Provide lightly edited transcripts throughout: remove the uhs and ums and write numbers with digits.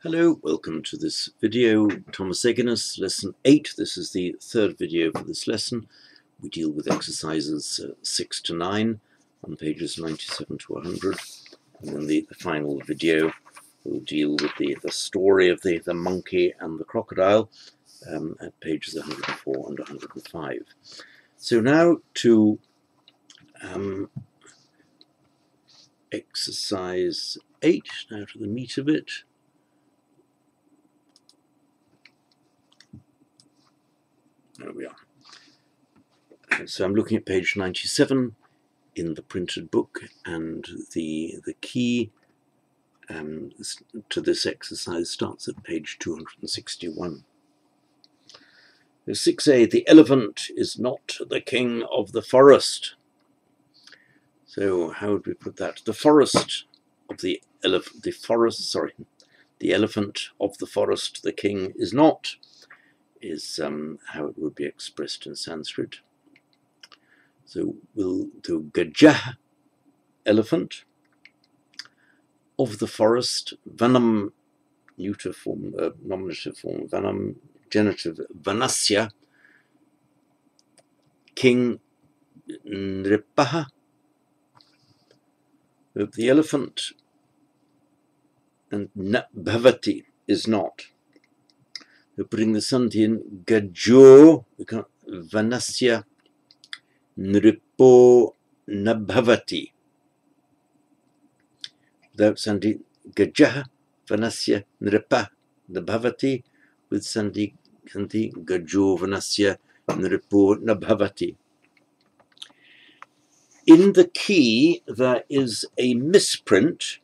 Hello, welcome to this video. Thomas Egenes, lesson 8. This is the third video for this lesson. We deal with exercises 6 to 9 on pages 97 to 100. And then the final video will deal with the story of the monkey and the crocodile at pages 104 and 105. So now to exercise 8, now to the meat of it. There we are. So I'm looking at page 97 in the printed book, and the key to this exercise starts at page 261. 6a, the elephant is not the king of the forest. So how would we put that? The forest of the elephant, the elephant of the forest, the king is not, is how it would be expressed in Sanskrit. So we'll do gajah, elephant, of the forest, vanam, neuter form, nominative form, vanam, genitive, vanasya, king, nripaha, the elephant, and bhavati is not. We're putting the sandhi in gajo, vanasya, nripo, nabhavati. Without sandhi, gajah, vanasya, nripa, nabhavati. With sandhi, gajo, vanasya, nripo, nabhavati. In the key, there is a misprint.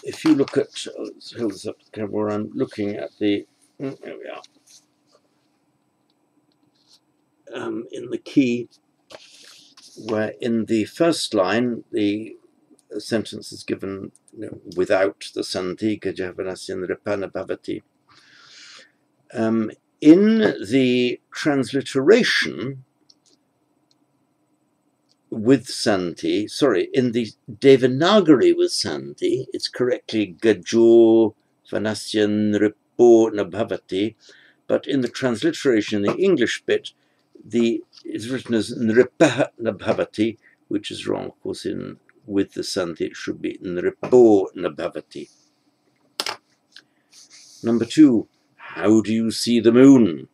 If you look at, let's hold this up to the camera where I'm looking at the, there we are. In the key, where in the first line the sentence is given without the sandhi, gajavanasya nripana bhavati. In the transliteration with sandhi, in the Devanagari with sandhi, it's correctly gajo vanasya nripo nabhavati, but in the transliteration, in the English bit, it's written as nripaha nabhavati, which is wrong, of course. With the sandhi, it should be nripo nabhavati. Number 2, how do you see the moon?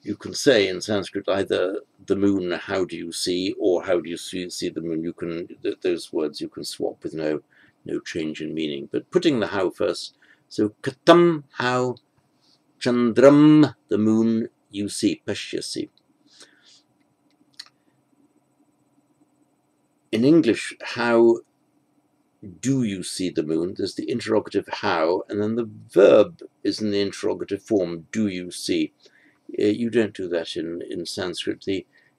You can say in Sanskrit either the moon, how do you see, or how do you see the moon. You can, those words you can swap with no change in meaning. But putting the how first, so katam, how, chandram, the moon, you see, pashyasi. In English, how do you see the moon? There's the interrogative how, and then the verb is in the interrogative form, do you see? You don't do that in Sanskrit.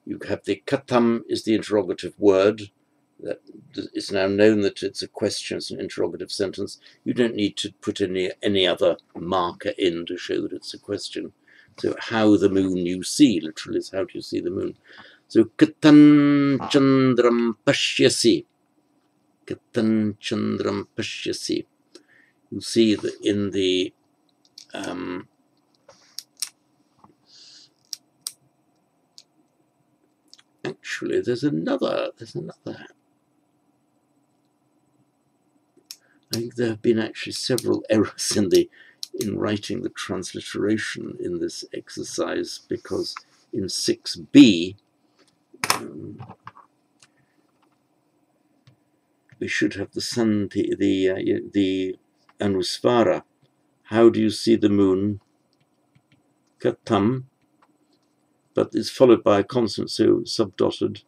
You have the katam is the interrogative word. That it's now known that it's a question, it's an interrogative sentence. You don't need to put any other marker in to show that it's a question. So how the moon you see, literally, is how do you see the moon. So katan chandram pashyasi. Katan chandram pashyasi. You see that in the actually there's another. I think there have been actually several errors in writing the transliteration in this exercise, because in 6b we should have the sandhi, the anusvara. How do you see the moon? Katam, but it's followed by a consonant, so subdotted.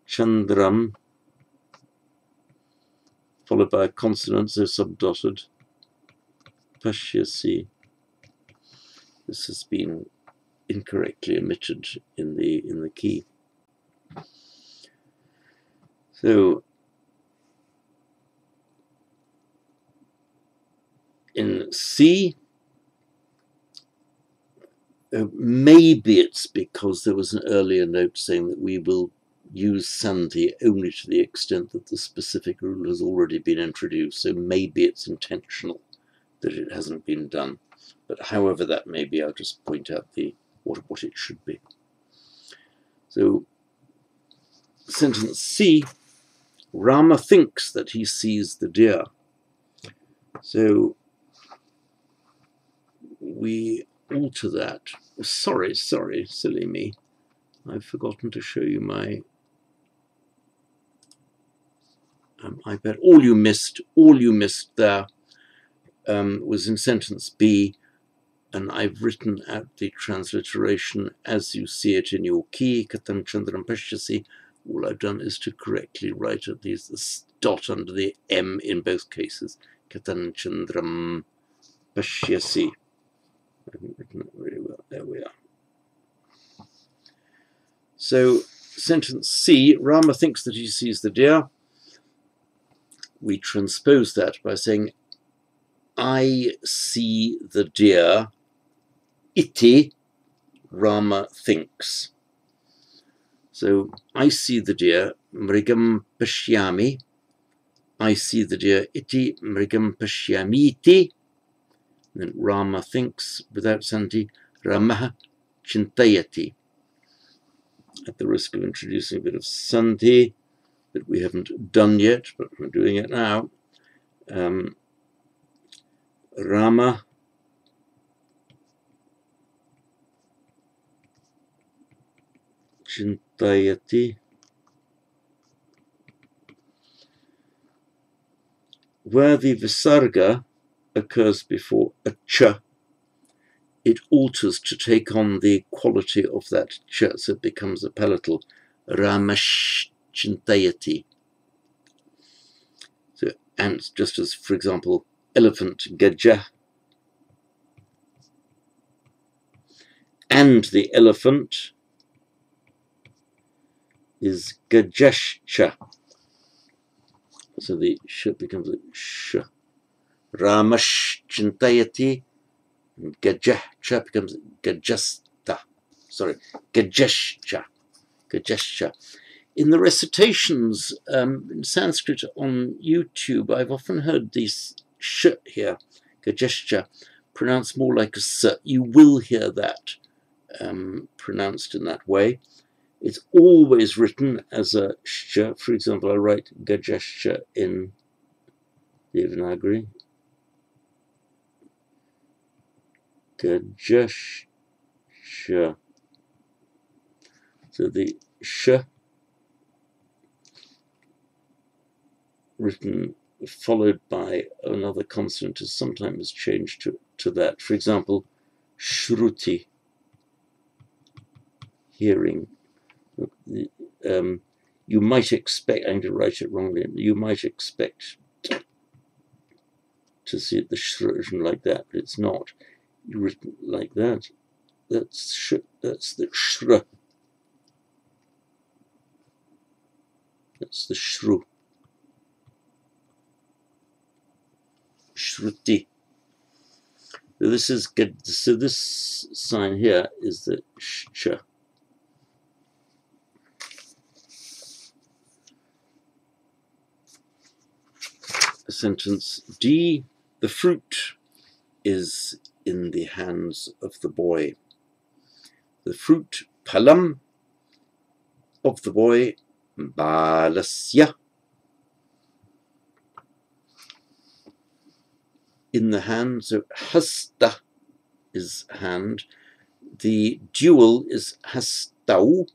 Chandram, followed by a consonant, so subdotted. Pashyasi. This has been incorrectly omitted in the key. So in C, maybe it's because there was an earlier note saying that we will use sandhi only to the extent that the specific rule has already been introduced. So maybe it's intentional that it hasn't been done. But however that may be, I'll just point out what it should be. So sentence C, Rama thinks that he sees the deer. So we alter that. Sorry, silly me. I've forgotten to show you my iPad. All you missed there was in sentence B, and I've written out the transliteration as you see it in your key, Katam Chandram Pashyasi. All I've done is to correctly write at the dot under the M in both cases. Katam Chandram Pashyasi. I haven't written it very well. There we are. So, sentence C, Rama thinks that he sees the deer. We transpose that by saying, I see the deer, iti, Rama thinks. So, I see the deer, mrigam pashyami. I see the deer, iti, mrigam pashyamiti. Then Rama thinks, without sandhi, Rama chintayati. At the risk of introducing a bit of sandhi that we haven't done yet, but we're doing it now. Rama chintayati. Where the visarga occurs before a cha, it alters to take on the quality of that cha, so it becomes a palatal. Ramash chintayati. So, and just as, for example, elephant gaja, and the elephant is gajashcha. So the sh becomes a sh. Ramash chintayati, and gajashcha becomes gajasta. Sorry, gajashcha. Gajashcha. In the recitations in Sanskrit on YouTube, I've often heard these sh here, gajashcha, pronounced more like a s. You will hear that pronounced in that way. It's always written as a sh. For example, I write gajashcha in Devanagari. Gajashcha. So the sh written followed by another consonant is sometimes changed to that. For example, shruti, hearing. You might expect, I'm going to write it wrongly, you might expect to see it the shru version like that, but it's not. You written like that. That's the shru. That's the shru. Shruti. So this is good. So this sign here is the sh. Sentence D, the fruit is in the hands of the boy. The fruit, palam, of the boy, balasya, in the hand. So hasta is hand. The dual is hastau,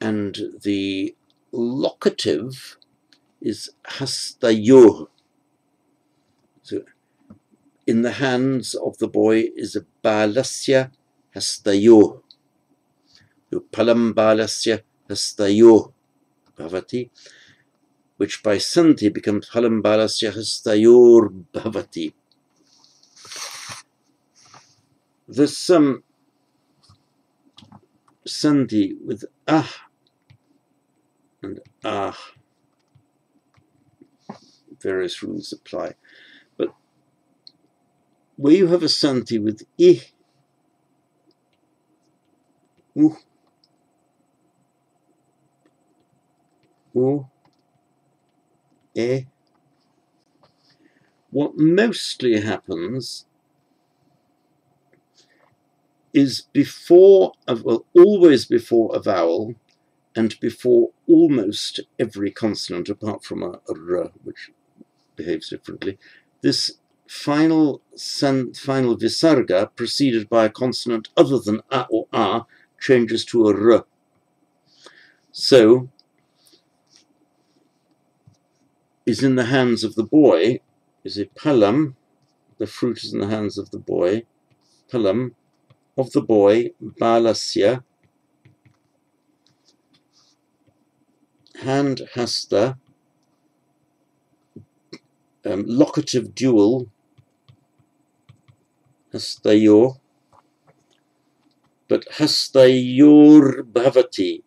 and the locative is hastayo. So in the hands of the boy is a balasya hastayo. So palam balasya hastayo bhavati, which by sandhi becomes palam balasya hastayor bhavati. There's some sandhi with ah and ah. Various rules apply. But where you have a sandhi with I, U, U, E. What mostly happens is before, well, always before a vowel and before almost every consonant apart from a R, which behaves differently, this final visarga preceded by a consonant other than A or A changes to a R. So, is in the hands of the boy, is a palam, the fruit is in the hands of the boy, palam, of the boy, balasya, hand hasta, locative dual, hastayor, but hastayor bhavati.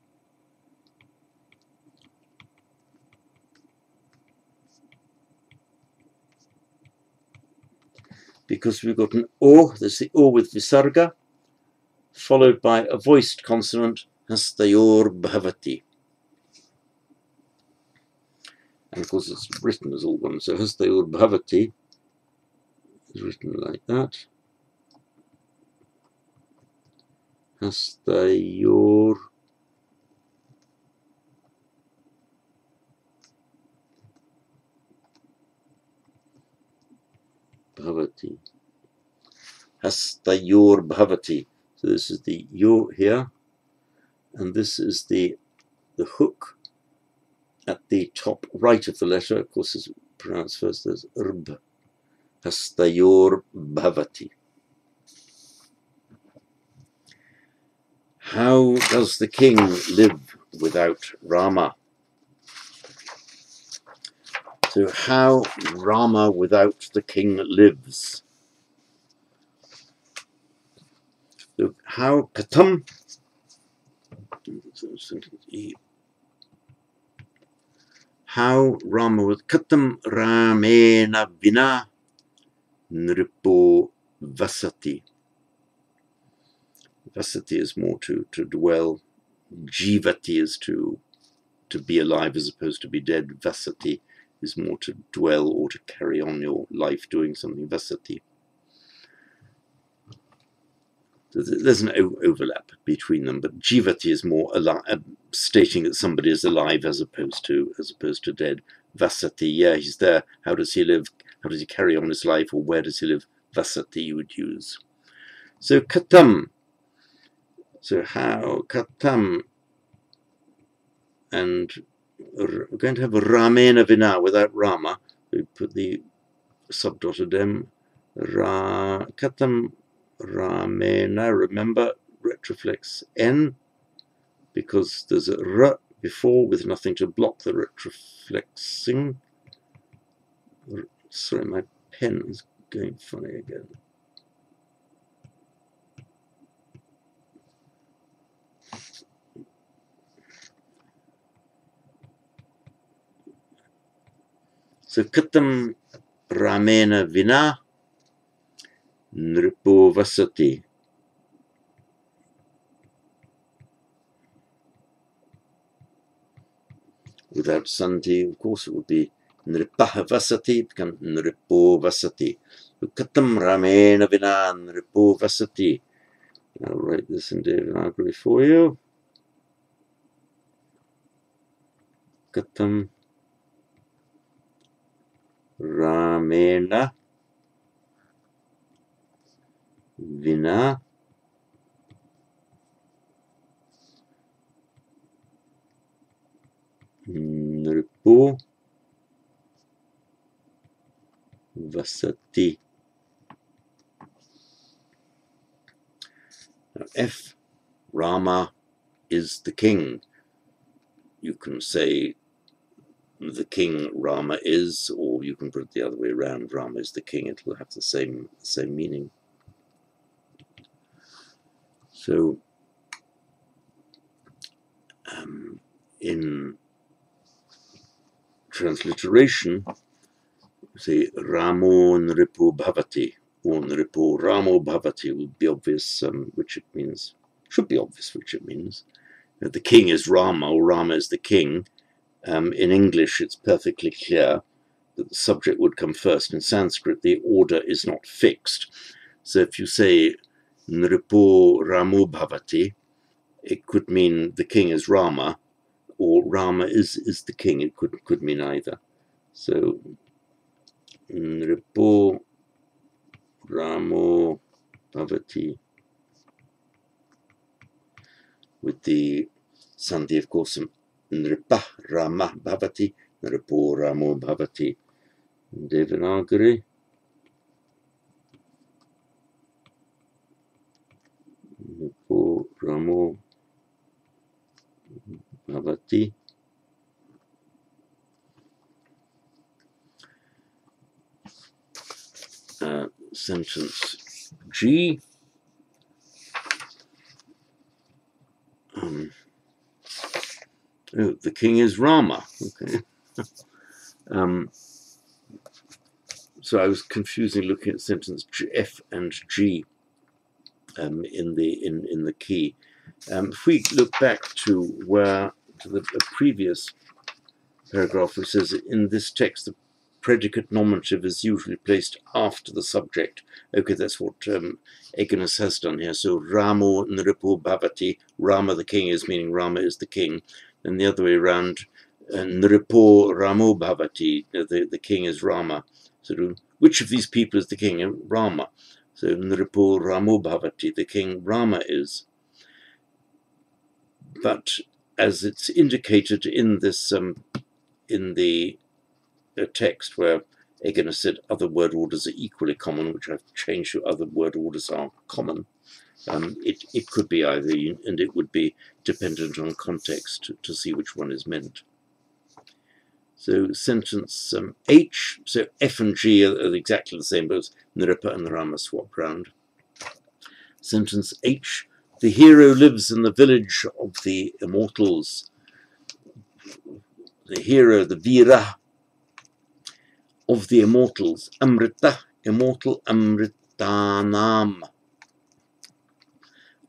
Because we've got an O, there's the O with visarga, followed by a voiced consonant, hastayor bhavati. And of course it's written as all one, so hastayor bhavati is written like that. Hastayor bhavati. Hastayor bhavati. So this is the yo here, and this is the hook at the top right of the letter. Of course, it's pronounced first as rb. Hastayor bhavati. How does the king live without Rama? So how Rama without the king lives? So how katam? How Rama with katam ramena vina nripo vasati. Vasati is more to dwell. Jivati is to be alive as opposed to be dead. Vasati is more to dwell or to carry on your life doing something. Vasati. So there's an overlap between them, but jivati is more stating that somebody is alive as opposed to dead. Vasati, yeah, he's there. How does he live? How does he carry on his life, or where does he live? Vasati you would use. So katam. So how katam, and we're going to have ramena vina without Rama. We put the subdotted M. Katam ramena. Remember, retroflex N, because there's a R before with nothing to block the retroflexing. Sorry, my pen is going funny again. So katam ramena vina nripo vasati. Without santi, of course, it would be nripaha vasati, become nripo vasati. Katam ramena vina nripo vasati. I'll write this in Devanagari for you. Katam ramena vina nripo vasati. Now, F, Rama is the king. You can say the king Rama is, or you can put it the other way around. Rama is the king. It will have the same meaning. So, in transliteration, say Ramo Nripo Bhavati or Nripo Ramo Bhavati will be obvious which it means. Should be obvious which it means. The king is Rama, or Rama is the king. In English, it's perfectly clear that the subject would come first. In Sanskrit, the order is not fixed. So if you say Nripo Ramo Bhavati, it could mean the king is Rama, or Rama is the king. It could mean either. So Nripo Ramo Bhavati, with the Sandhi, of course, Nripa Rama Bhavati, Nripo Ramo Bhavati. Devanagari. Nripo Ramo Bhavati. Sentence G. Oh, the king is Rama. Okay. So I was confusing looking at sentence G, F and G in the key. If we look back to the previous paragraph, which says in this text the predicate nominative is usually placed after the subject. Okay, that's what Egenes has done here. So Ramo Nripo Bhavati, Rama the king is meaning Rama is the king. And the other way around, Nripo Ramo Bhavati, the king is Rama. So which of these people is the king? Rama. So Nripo Ramo Bhavati, the king Rama is. But as it's indicated in this in the text where Egenes said other word orders are equally common, which I've changed to other word orders are common, it could be either, and it would be dependent on context to see which one is meant. So sentence H, so F and G are exactly the same, both Nripa and Rama swap round. Sentence H, the hero lives in the village of the immortals. The hero, the Vira of the immortals, Amrita, immortal, Amritanam.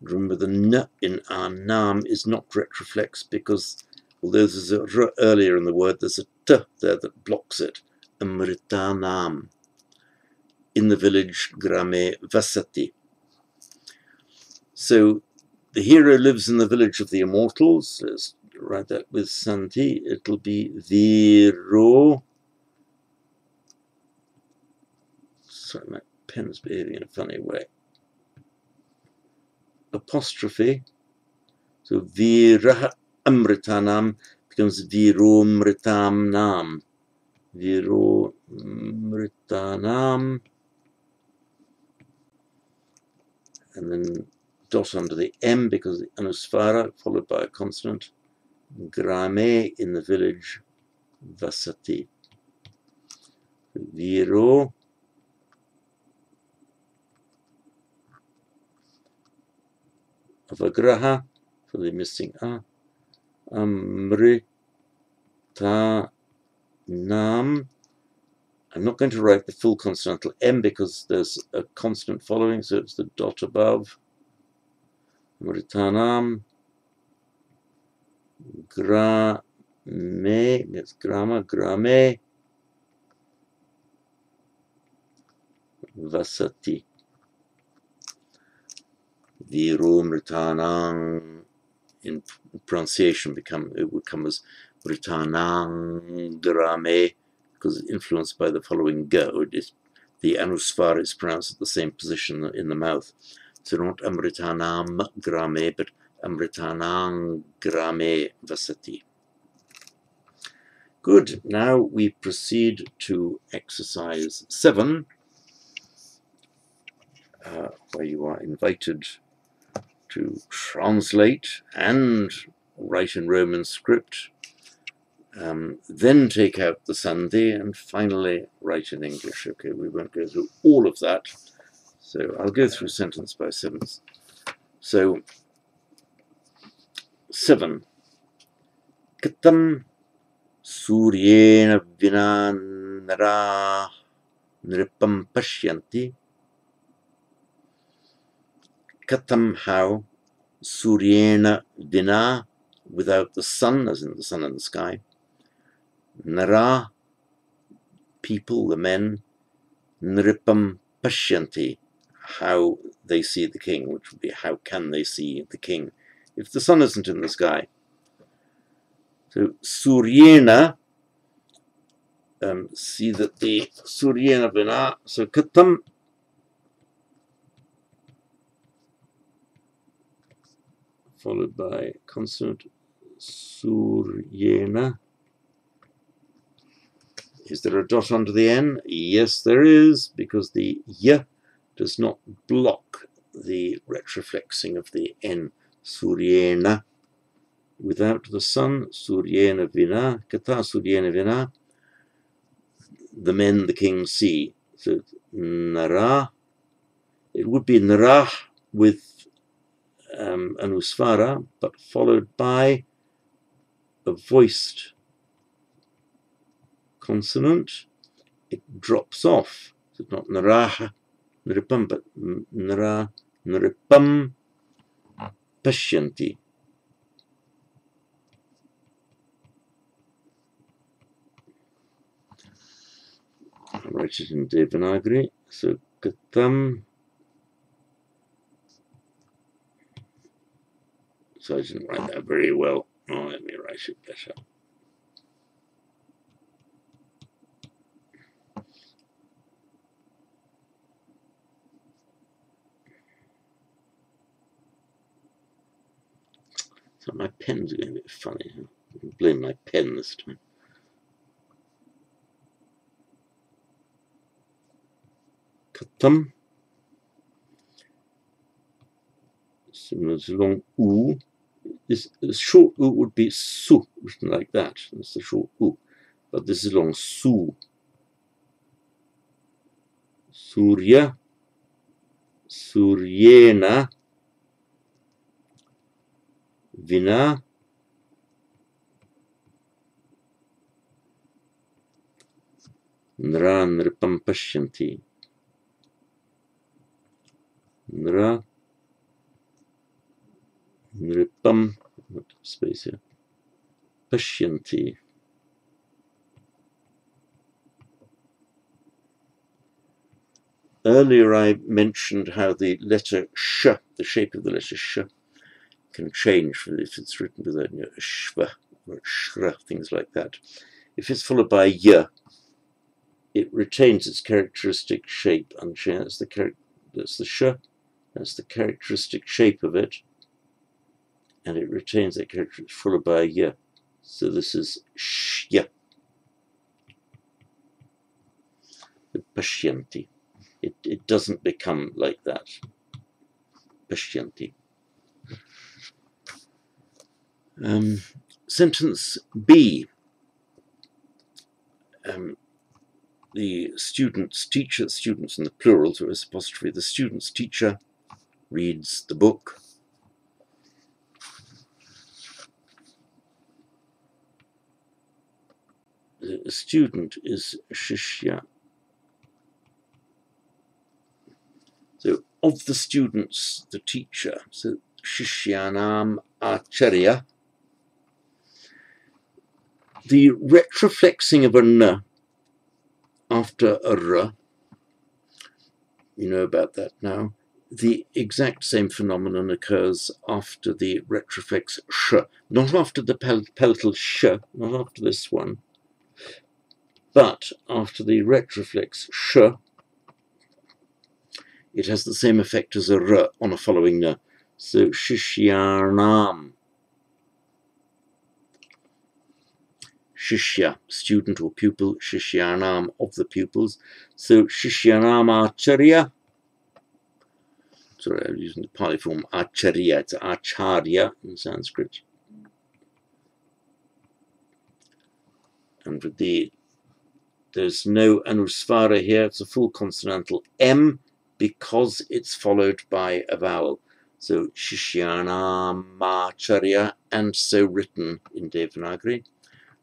Remember the N in our Nam is not retroflex because although there's a R earlier in the word, there's a T there that blocks it. Amritanam. In the village, Grame Vasati. So the hero lives in the village of the immortals. Let's write that with Santi. It'll be Viro. Sorry, my pen's behaving in a funny way. Apostrophe. So Vira Amritanam becomes Viromritam Nam. Viromritanam. And then dot under the M because the Anusvara followed by a consonant. Grame in the village. Vasati. Viro. Avagraha for the missing A. Amrita Nam. I'm not going to write the full consonantal M because there's a consonant following, so it's the dot above. Amritanam. Grame. It's grammar. Grame. Vasati. Viromritanam. In pronunciation it would come as Ritanang Grame because it's influenced by the following G. The Anusvara is pronounced at the same position in the mouth. So not Amritanam Grame, but Amritanang Grame Vasati. Good. Now we proceed to exercise 7, where you are invited to translate and write in Roman script, then take out the Sandhi, and finally write in English. Okay, we won't go through all of that, so I'll go through sentence by sentence. So, 7. Katam Suryena Vina Nara Nripam Pashyanti. Katam, how? Suryena vina, without the sun, as in the sun in the sky. Nara, people, the men. Nripam pashyanti, how they see the king, which would be how can they see the king if the sun isn't in the sky. So Suryena, see that the Suryena vina, so katam, followed by consonant Suryena. Is there a dot under the N? Yes, there is, because the Y does not block the retroflexing of the N. Suryena, without the sun. Suryena vina, kata Suryena vina, the men the king see. So nara, it would be nara with anusvara, but followed by a voiced consonant. It drops off. So it's not naraha, nripam, but nara, nripam pashyanti. I'll write it in Devanagari. So katam. So I didn't write that very well. Oh, let me write it better. So my pen's going a bit funny. I can blame my pen this time. Katam. Similar to long U. This short U would be su, written like that. That's the short U. But this is long su. Surya. Suryena. Vina. Nra nripam pashyanti. Nra nripam, space here, pashyanti. Earlier I mentioned how the letter sh, the shape of the letter sh, can change if it's written with a shwa or shra, things like that. If it's followed by y, it retains its characteristic shape unchanged. That's the sh, that's the characteristic shape of it, and it retains that character followed by y. So this is shya, the pashyanti. It doesn't become like that. Pashyanti. Sentence B. The student's teacher, students in the plural, so it's apostrophe, the student's teacher reads the book. The student is shishya. So of the students, the teacher, so shishyanam acharya. The retroflexing of a n after a r, you know about that now. The exact same phenomenon occurs after the retroflex sh, not after the palatal sh, not after this one, but after the retroflex sh. It has the same effect as a r on a following n. So shishyanam. Shishya, student or pupil, shishyanam, of the pupils. So shishyanam acharya. Sorry, I'm using the Pali form acharya. It's acharya in Sanskrit. And with there's no anusvara here. It's a full consonantal M because it's followed by a vowel. So shishyanam acharya, and so written in Devanagari.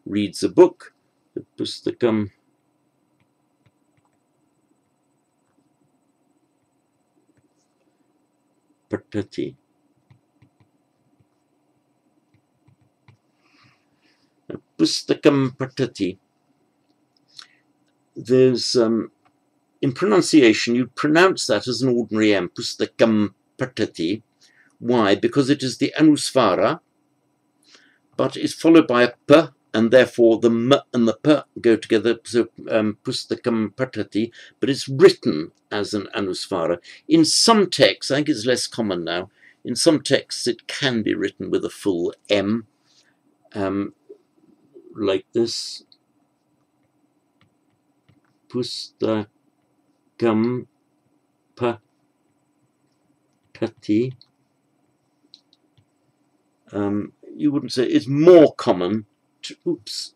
Reads a book, the pustakam. Patati. pustakam patati. There's in pronunciation, you pronounce that as an ordinary M, pustakam patati. Why? Because it is the anusvara, but it's followed by a p, and therefore the m and the p go together, so pustakam patati, but it's written as an anusvara. In some texts, I think it's less common now, in some texts it can be written with a full M, like this. Pustakam patati. You wouldn't say it's more common to, oops,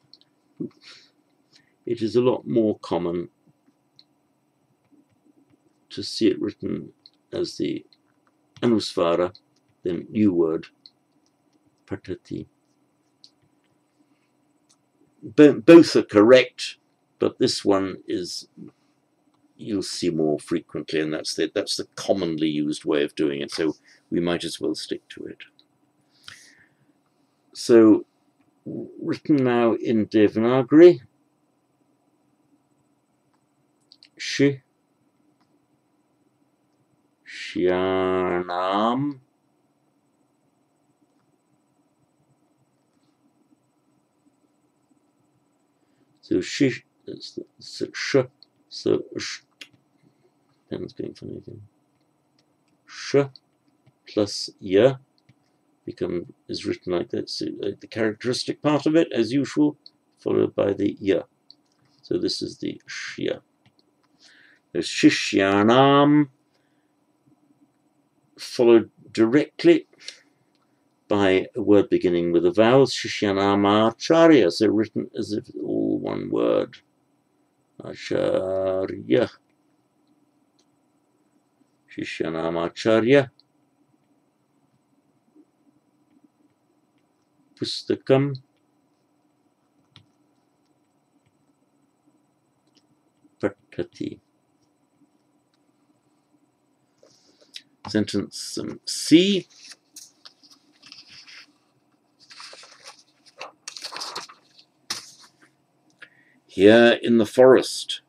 it is a lot more common to see it written as the anusvara than new word patati. Both are correct, but this one is, you'll see more frequently, and that's the commonly used way of doing it, so we might as well stick to it. So, written now in Devanagari, Shi, Shyanam, so Shi, so Sh, so Sh, pen's being funny again. Sh plus Ya is written like that, so the characteristic part of it, as usual, followed by the Ya. So this is the Shya. There's Shishyanam, followed directly by a word beginning with a vowel, Shishyanamacharya, so written as if all one word. Acharya. Shishyanamacharya. Pustakam. Patati. Sentence C. Here in the forest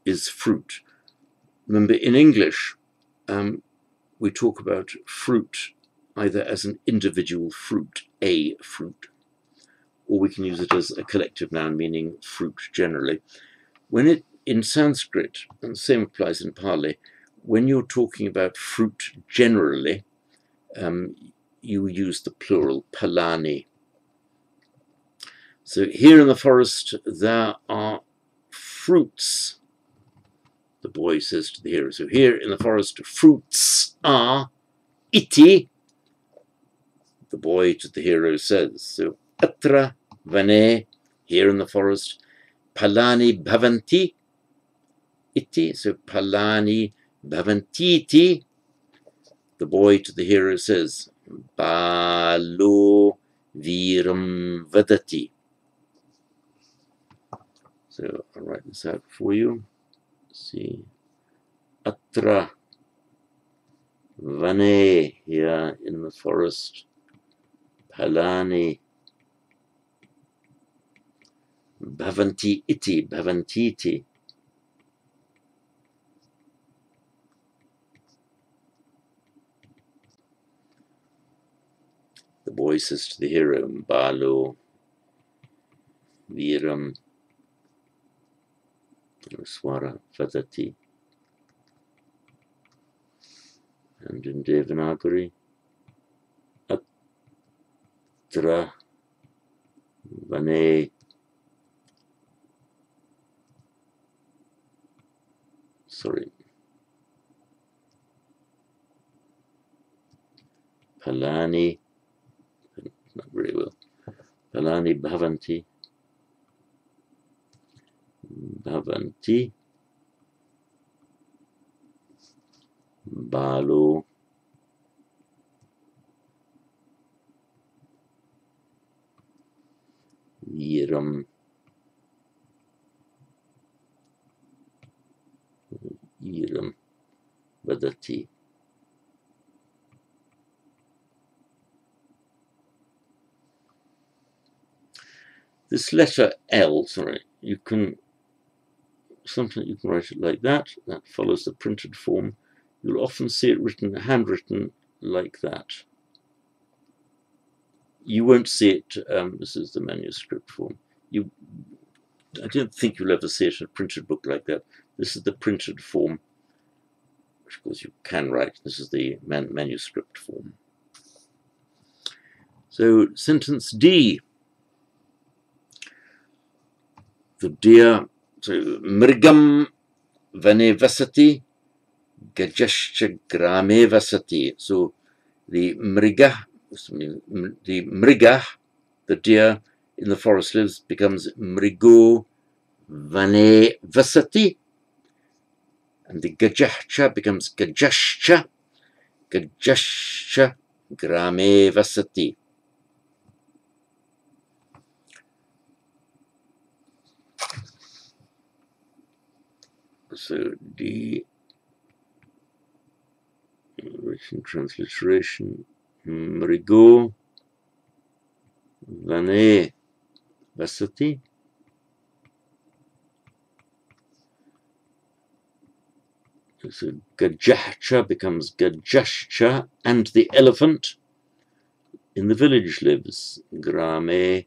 is fruit. Remember, in English, we talk about fruit either as an individual fruit, a fruit, or we can use it as a collective noun meaning fruit generally. When it, in Sanskrit, and the same applies in Pali, when you're talking about fruit generally, you use the plural palani. So here in the forest there are fruits, the boy says to the hero. So here in the forest fruits are iti, the boy to the hero says. So atra vane, here in the forest, palani bhavanti iti, so palani bhavantiti, the boy to the hero says, balo viram vadati. So I'll write this out for you. See, atra vane, here in the forest, palani bhavanti iti, bhavantiti. The boy says to the hero, balo viram swara vadati. And in Devanagari, atra vane, sorry, palani, not very well, palani bhavanti, bhavanti, balo viram vadati. This letter L, sorry, sometimes you can write it like that. That follows the printed form. You'll often see it written, handwritten like that. You won't see it, this is the manuscript form. I don't think you'll ever see it in a printed book like that. This is the printed form, which of course you can write. This is the manuscript form. So sentence D. The deer, so mrigam vane vasati, gajashcha grame vasati. So the mriga, the deer in the forest lives, becomes mrigo vane vasati, and the gajashcha becomes gajashcha grame vasati. So D, written transliteration, mrigo vane vasati. So gajahcha becomes gajashcha, and the elephant in the village lives, grame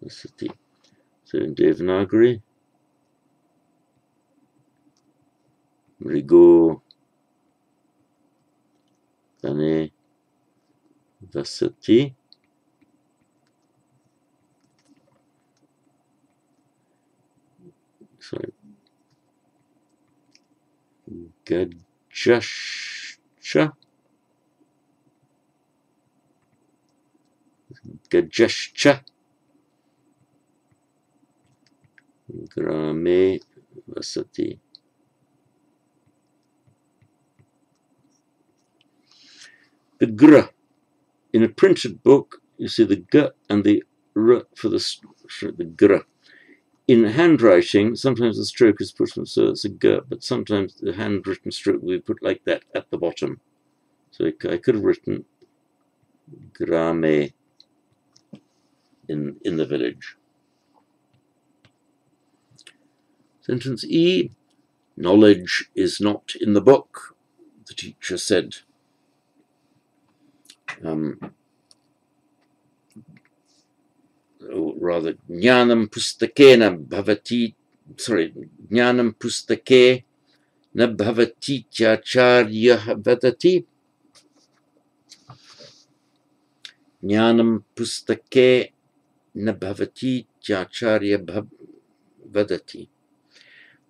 vasati. So in Devanagari, mrigo vane vasati. Sorry. Gajashcha. Gajashcha. Grame vasati. The gr. In a printed book, you see the g and the r for the gr. In handwriting, sometimes the stroke is put on, so it's a g, but sometimes the handwritten stroke will be put like that at the bottom. So I could have written grame in the village. Sentence E. Knowledge is not in the book, the teacher said. Or rather, jnanam pustakena bhavati, jnanam pustake na bhavati tyacharya vadati. Jnanam pustake na bhavati tyacharya vadati.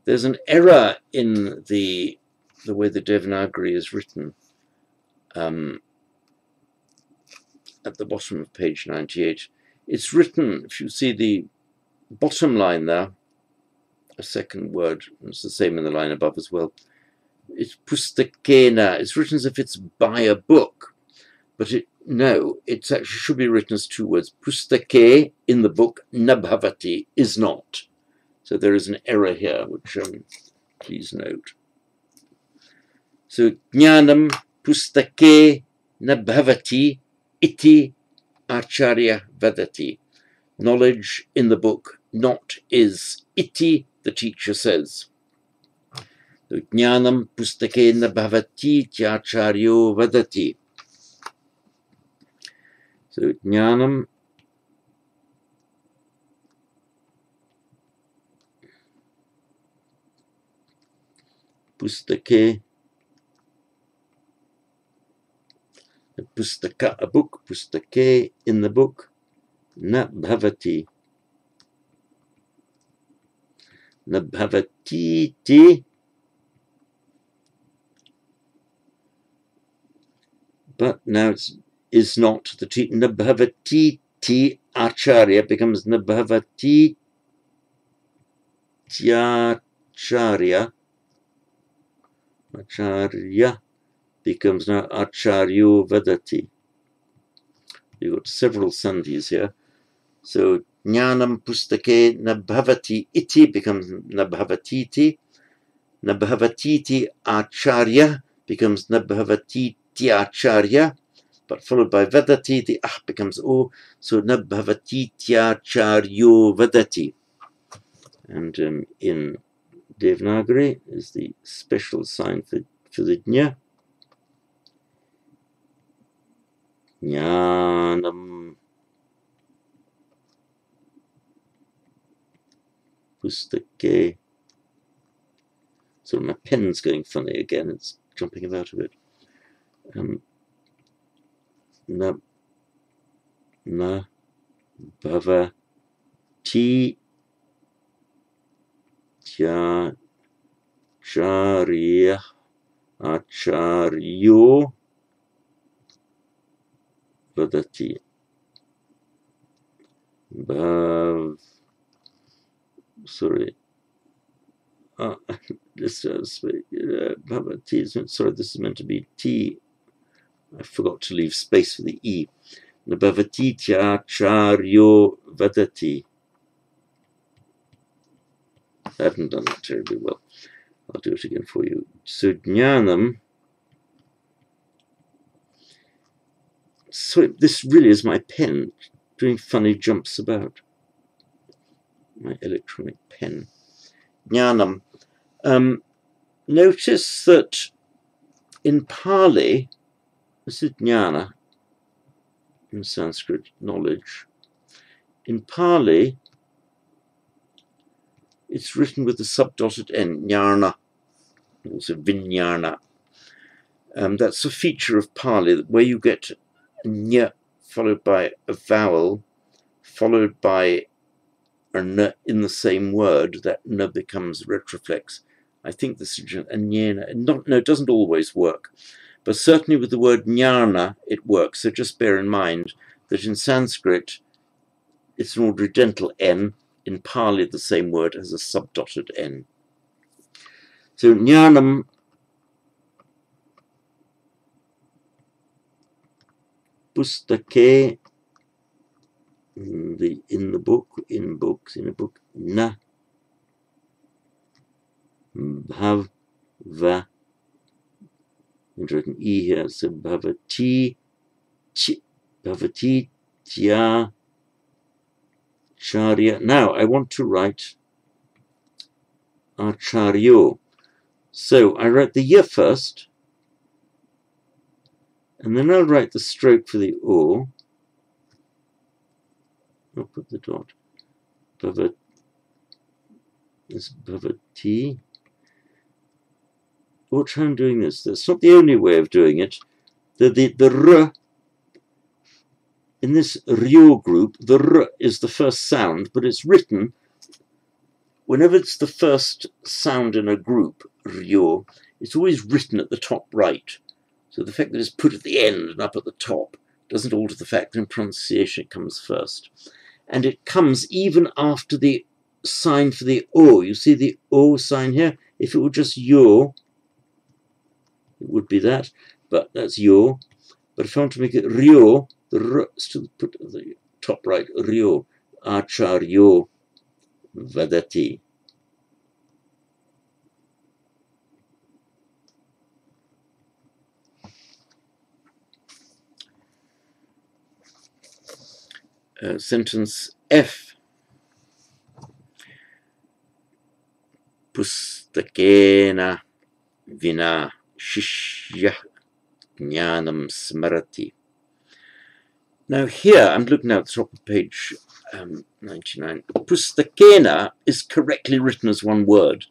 There's an error in the way the Devanagari is written. At the bottom of page 98. It's written, if you see the bottom line there, a second word, it's the same in the line above as well. It's pustakena. It's written as if it's by a book, but no, it actually should be written as two words. Pustake, in the book, nabhavati, is not. So there is an error here, which please note. So jnanam pustake nabhavati iti acharya vadati. Knowledge in the book not is iti, the teacher says. Jnanam pustake nabhavati acharyo vadati. So jnanam pustake, pustaka, a book, pustake, in the book, na bhavati. Na bhavatiti, but now it is not the teacher. Na bhavatiti acharya becomes na bhavati tyacharya. Acharya becomes now acharyo vadati. You've got several sandhis here. So jnanam pustake nabhavati iti becomes nabhavatiti. Nabhavatiti acharya becomes nabhavatiti acharya. but followed by vadati, the ah becomes o, so na bhavati tya charyo vadati. And in Devanagari is the special sign for the jna. Jnanam pustake. So my pen's going funny again, it's jumping about a bit. Na bhavati tya charya acharyo vadati. Sorry. Bhavati, sorry, this is meant to be T. I forgot to leave space for the E. Bhavati charyo vadati. I haven't done that terribly well. I'll do it again for you. So jnanam. So this really is my pen doing funny jumps about. My electronic pen. Jnanam. Notice that in Pali, this is jnana, in Sanskrit, knowledge. In Pali, it's written with the subdotted N, jnana, also vijnana. That's a feature of Pali, where you get nya followed by a vowel, followed by a n in the same word. That n becomes retroflex. I think this is a nyena. No, it doesn't always work, but certainly with the word jnana, it works. So just bear in mind that in Sanskrit, it's an ordinary dental N. In Pali, the same word has a subdotted N. So jnanam pustake, in a book, na bhav va. I've written E here, so bhavati tya charya. Now I want to write acharyo. So I write the y first, and then I'll write the stroke for the o. I'll put the dot. Bhavati. Watch how I'm doing this. That's not the only way of doing it. The r, in this ryo group, the r is the first sound, but it's written, whenever it's the first sound in a group, ryo, it's always written at the top right. So the fact that it's put at the end and up at the top doesn't alter the fact that in pronunciation it comes first. And it comes even after the sign for the O. You see the O sign here? If it were just yo, it would be that, but that's yo. But if I want to make it ryo, the r still put at the top right, ryo, acharyo vadati. Sentence F. Pustakena vina shishya jnanam smarati. Now here, I'm looking at the top of page 99. Pustakena is correctly written as one word.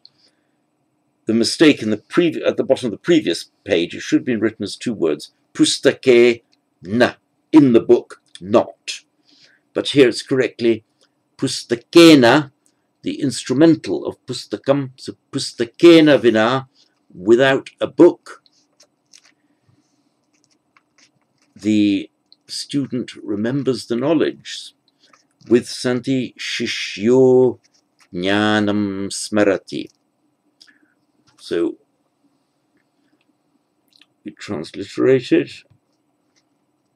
The mistake in the at the bottom of the previous page, it should have been written as two words. Pustake na, in the book, not. But here it's correctly pustakena, the instrumental of pustakam. So pustakena vina, without a book. The student remembers the knowledge. With santi shishyo jnanam smarati. So we transliterate it.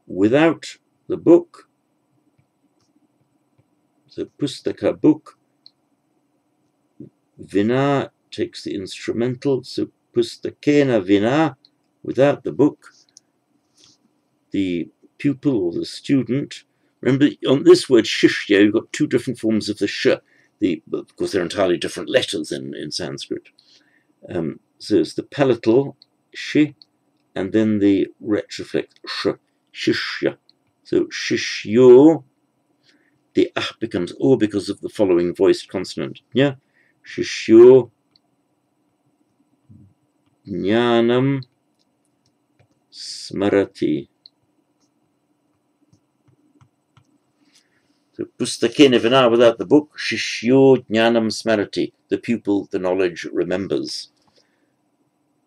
Without the book, the pustaka book, vina takes the instrumental, so pustakena vina, without the book, the pupil or the student. Remember, on this word shishya, you've got two different forms of the sh. Of course, they're entirely different letters in Sanskrit. So it's the palatal shi, and then the retroflex sh, shishya. So shishyo, the ah becomes o because of the following voiced consonant. Yeah, shishyo jnanam smarati. So pustakena vina, without the book, shishyo jnanam smarati, the pupil, the knowledge remembers.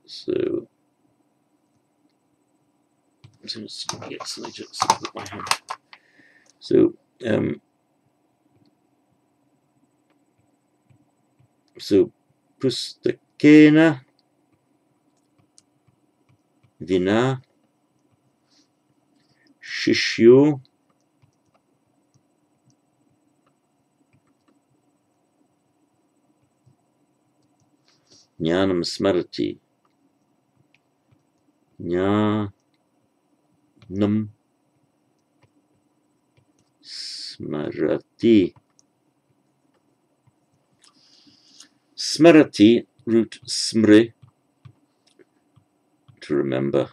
So let's get something to put my hand. So pustakena vina shishyo jnanam smarati. Jnanam smarati. Smarati, root smri, to remember.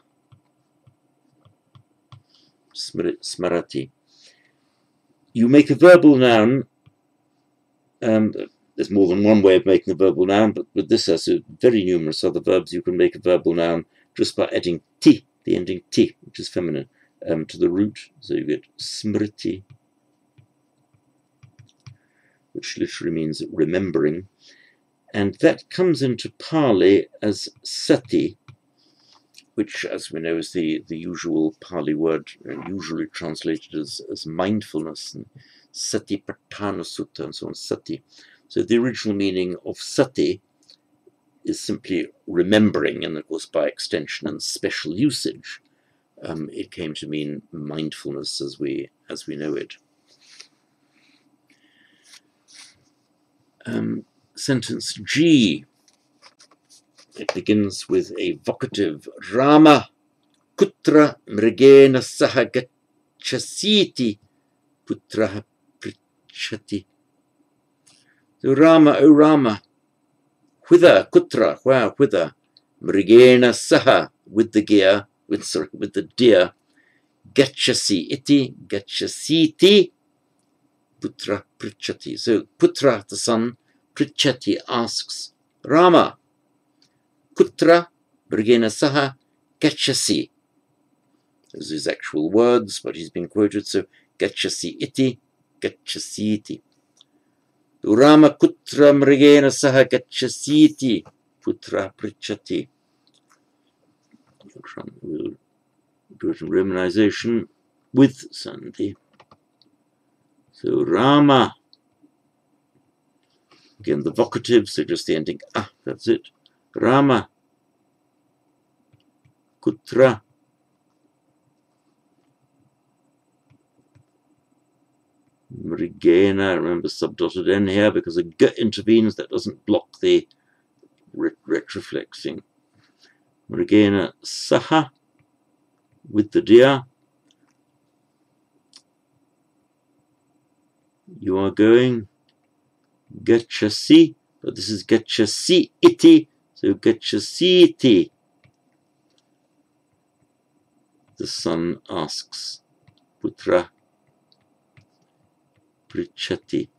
Smarati. You make a verbal noun. There's more than one way of making a verbal noun, but with this has very numerous other verbs. You can make a verbal noun just by adding ti, the ending ti, which is feminine, to the root. So you get smriti, which literally means remembering. And that comes into Pali as sati, which, as we know, is the usual Pali word, usually translated as mindfulness, and satipatthana sutta, and so on, sati. So the original meaning of sati is simply remembering, and of course by extension and special usage, it came to mean mindfulness as we know it. Sentence G. It begins with a vocative. Rama kutra mrigena saha gacchasiti putraha prichati. So Rama, O Rama, whither, kutra, where, whither, mrigena saha, with the gear, with the deer, gacchasi iti, gacchasiti, putra prichati. So putra, the son, prichati asks, Rama, kutra, mrigena saha, gacchasi. Those are his actual words, but he's been quoted, so gacchasi iti, gacchasiti. Rama kutra mrigena saha gacchasiti, putra prichati. We'll do it in romanization with sandhi. So Rama, again the vocative, so just the ending ah, that's it. Rama kutra mrigena, remember subdotted n here because a g intervenes, that doesn't block the retroflexing. Mrigena saha, with the deer. You are going. Gacchasi, but this is gacchasi iti, so gacchasiti. The son asks, putra prichati.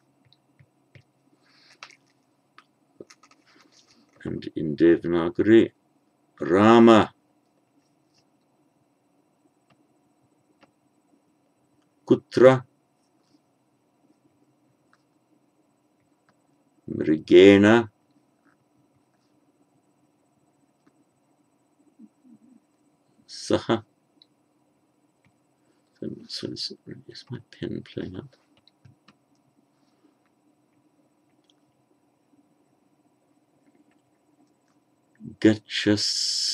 And in Devanagari, Rama kutra mrigena saha. So is my pen playing up? Gacchasiti.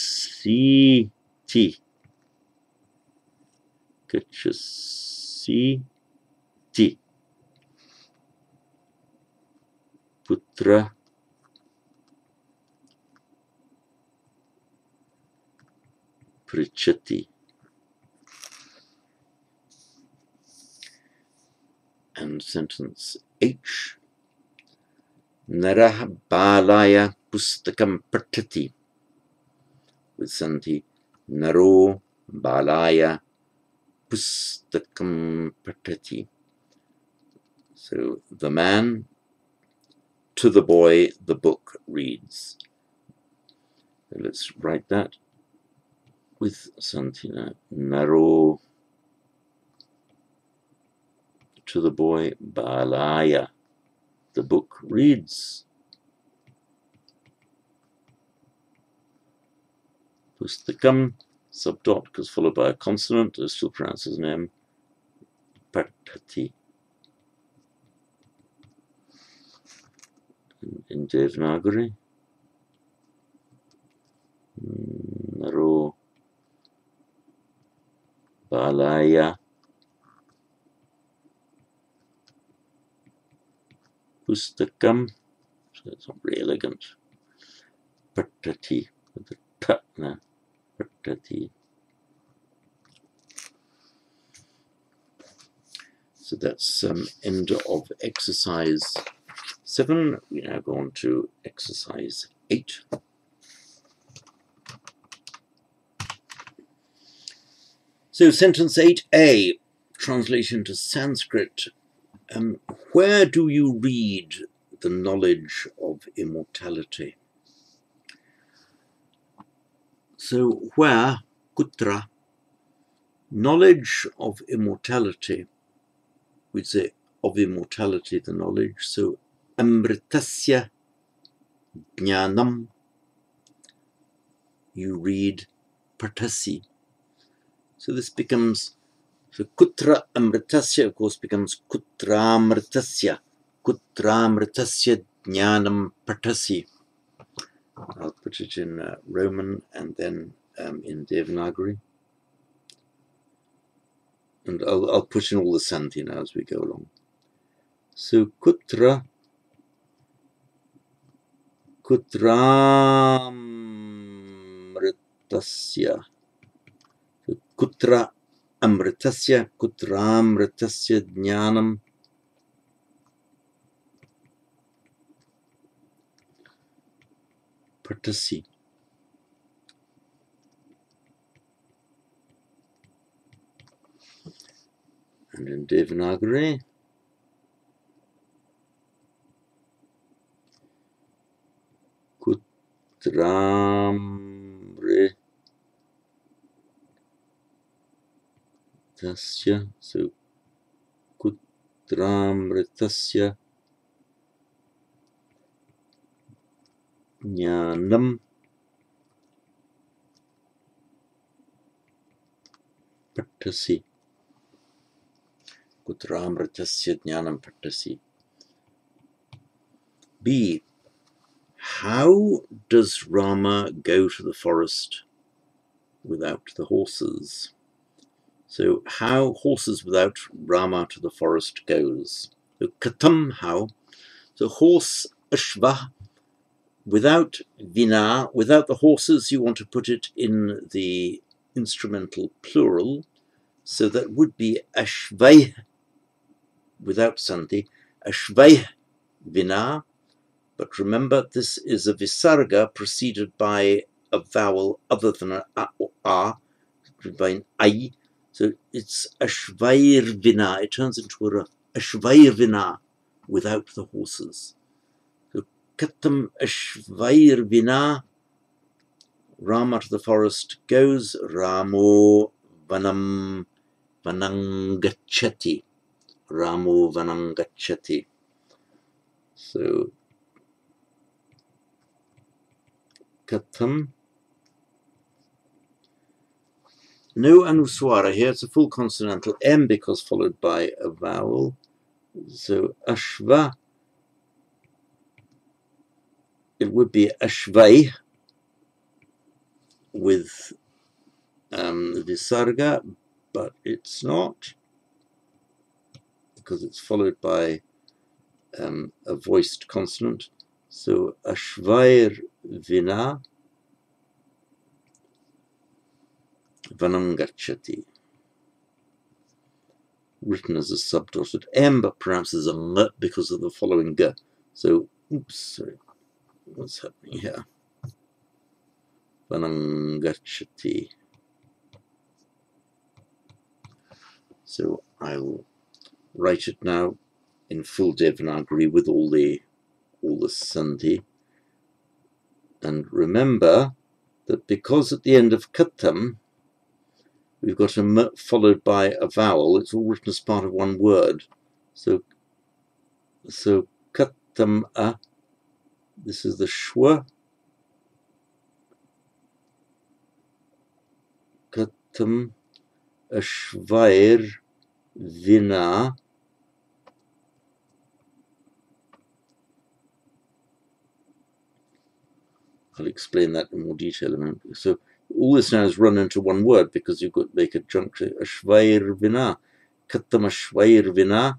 Gacchasiti. Putra prichati. And sentence H. Narah balaya pustakam patati. With Santi. Naro balaya pustakam patati. So the man to the boy the book reads. So let's write that with Santina. Naro to the boy balaya the book reads. Pustakam subdot because followed by a consonant is still pronounced as an M. Patati. In Devanagari. Naro balaya pustakam. So it's not very elegant. Patati with the t now. Patati. So that's end of exercise 7. We now go on to exercise 8. So sentence 8a, translation to Sanskrit. Where do you read the knowledge of immortality? So where, kutra, knowledge of immortality, we'd say of immortality, the knowledge. So amritasya jnanam, you read patasi. So this becomes, so kutra amritasya, of course, becomes kutramritasya. Kutramritasya jnanam patasi. I'll put it in Roman and then in Devanagari. And I'll put in all the Santi now as we go along. So kutra, kutramritasya. So kutra amritasya, kutramritasya jnanam patasi. And in Devanagari, kutramritasya, so kutramritasya jnanam patasi. Kutramritasya jnanam patasi. B. How does Rama go to the forest without the horses? So how horses without Rama to the forest goes. So katam, how. So horse, ashva, without vina, without the horses, you want to put it in the instrumental plural. So that would be ashvai, without santi, ashvai vina. But remember, this is a visarga preceded by a vowel other than an a or a, by an I. So it's ashvairvina. It turns into a ashvairvina without the horses. So katam ashvairvina. Rama to the forest goes. Ramo vanam vanangachati. Ramo vanangachati. So katam. No anuswara here, it's a full consonantal M because followed by a vowel. So ashva, it would be ashvai with visarga, but it's not because it's followed by a voiced consonant. So ashvair vina vanam gacchati. written as a subdotted M, but perhaps as a M because of the following G. So, oops, sorry, what's happening here? Vanam gacchati. So I'll write it now in full Devanagari with all the sandhi. And remember that because at the end of katam we've got a m followed by a vowel, it's all written as part of one word. So katam a, this is the Schwa. Katam ashvair vina. I'll explain that in more detail in a moment. So all this now is run into one word because you've got to make a juncture. Ashvair vina. Katam ashvair vina.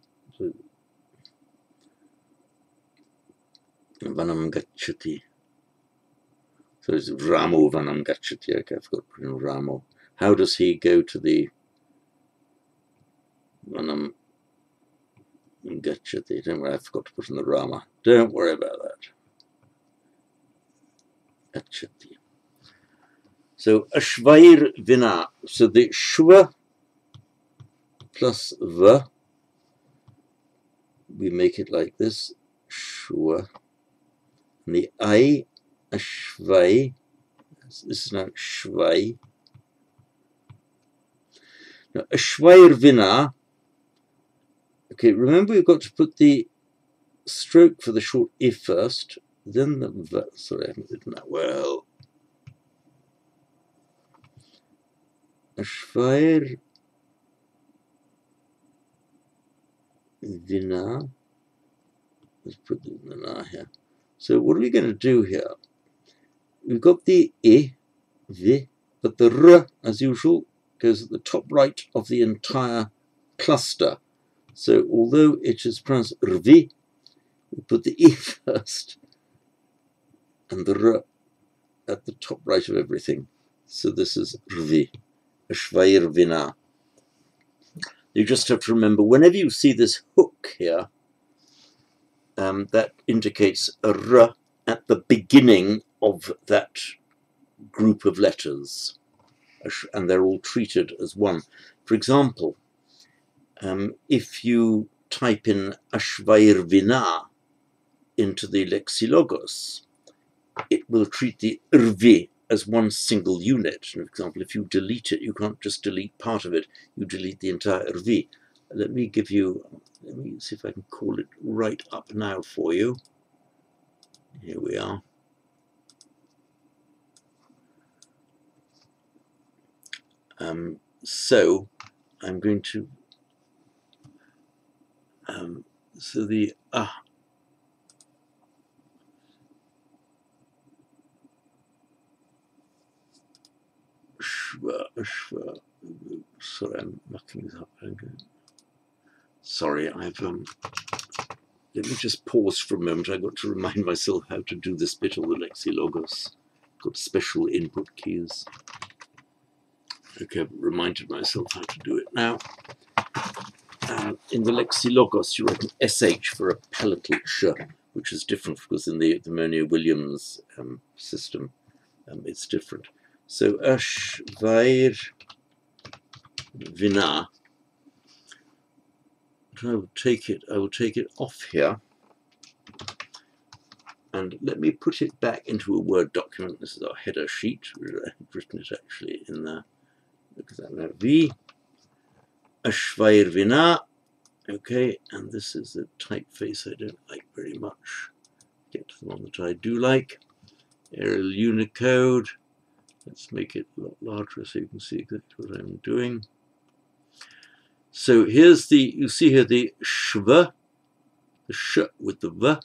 Vanam gacchati. So it's Ramo vanam gacchati. Okay, I've got to put in Ramo. How does he go to the vanam gacchati? Don't worry, I forgot to put in the Rama. Don't worry about that. Gacchati. So ashvair vina. So the shva plus va, we make it like this. Shwa. And the I, ashvai. This is now shvai. Now ashvair vina. Okay, remember we've got to put the stroke for the short I first, then the v. Sorry, I haven't written that well. Ashvair vina. Let's put the na here. So what are we going to do here? We've got the I, vi, but the r, as usual, goes at the top right of the entire cluster. So although it is pronounced rvi, we put the I first and the r at the top right of everything. So this is rvi, ashvair vina. You just have to remember, whenever you see this hook here, that indicates a r at the beginning of that group of letters, and they're all treated as one. For example, if you type in ashvair vina into the lexilogos, it will treat the rvi as one single unit. For example, if you delete it, you can't just delete part of it, you delete the entire rvi. Let me see if I can call it right up now for you. Here we are. So I'm going to so the Schwa. Sorry, I'm mucking this up. Sorry, I've let me just pause for a moment. I've got to remind myself how to do this bit of the lexilogos. Got special input keys. Okay, I've reminded myself how to do it now. In the lexilogos, you write an SH for a palatal sh, which is different because in the Monia-Williams system, it's different. So ashvair vina. I will take it off here, and let me put it back into a Word document. This is our header sheet. I've written it actually in there. Look at that now. V ashvair vina. Okay, and this is a typeface I don't like very much. Get to the one that I do like. Arial Unicode. Let's make it a lot larger so you can see exactly what I'm doing. So here's the, you see here the shva, the sh with the v,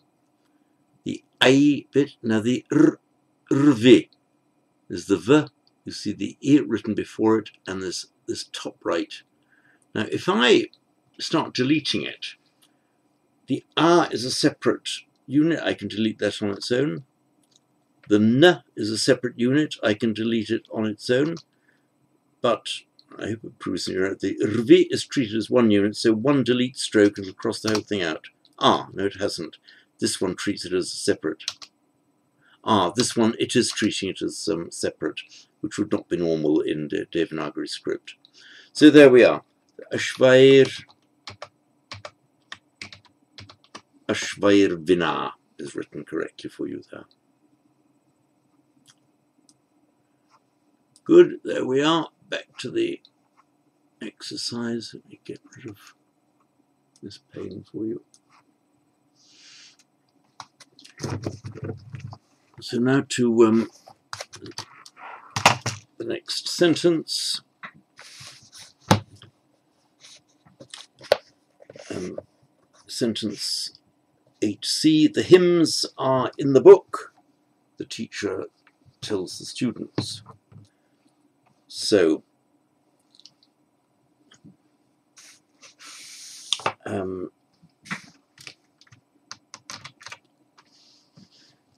the I bit. Now the rv is the v. You see the e written before it, and there's this top right. Now if I start deleting it, the a is a separate unit. I can delete that on its own. The n is a separate unit. I can delete it on its own. But I hope it proves you're right. The rvi is treated as one unit, so one delete stroke and it'll cross the whole thing out. Ah, no, it hasn't. This one treats it as a separate. Ah, this one, it is treating it as separate, which would not be normal in the Devanagari script. So there we are. Ashvair Vina is written correctly for you there. Good, there we are. Back to the exercise. Let me get rid of this pain for you. So now to the next sentence. Sentence 8c. The hymns are in the book, the teacher tells the students. So, the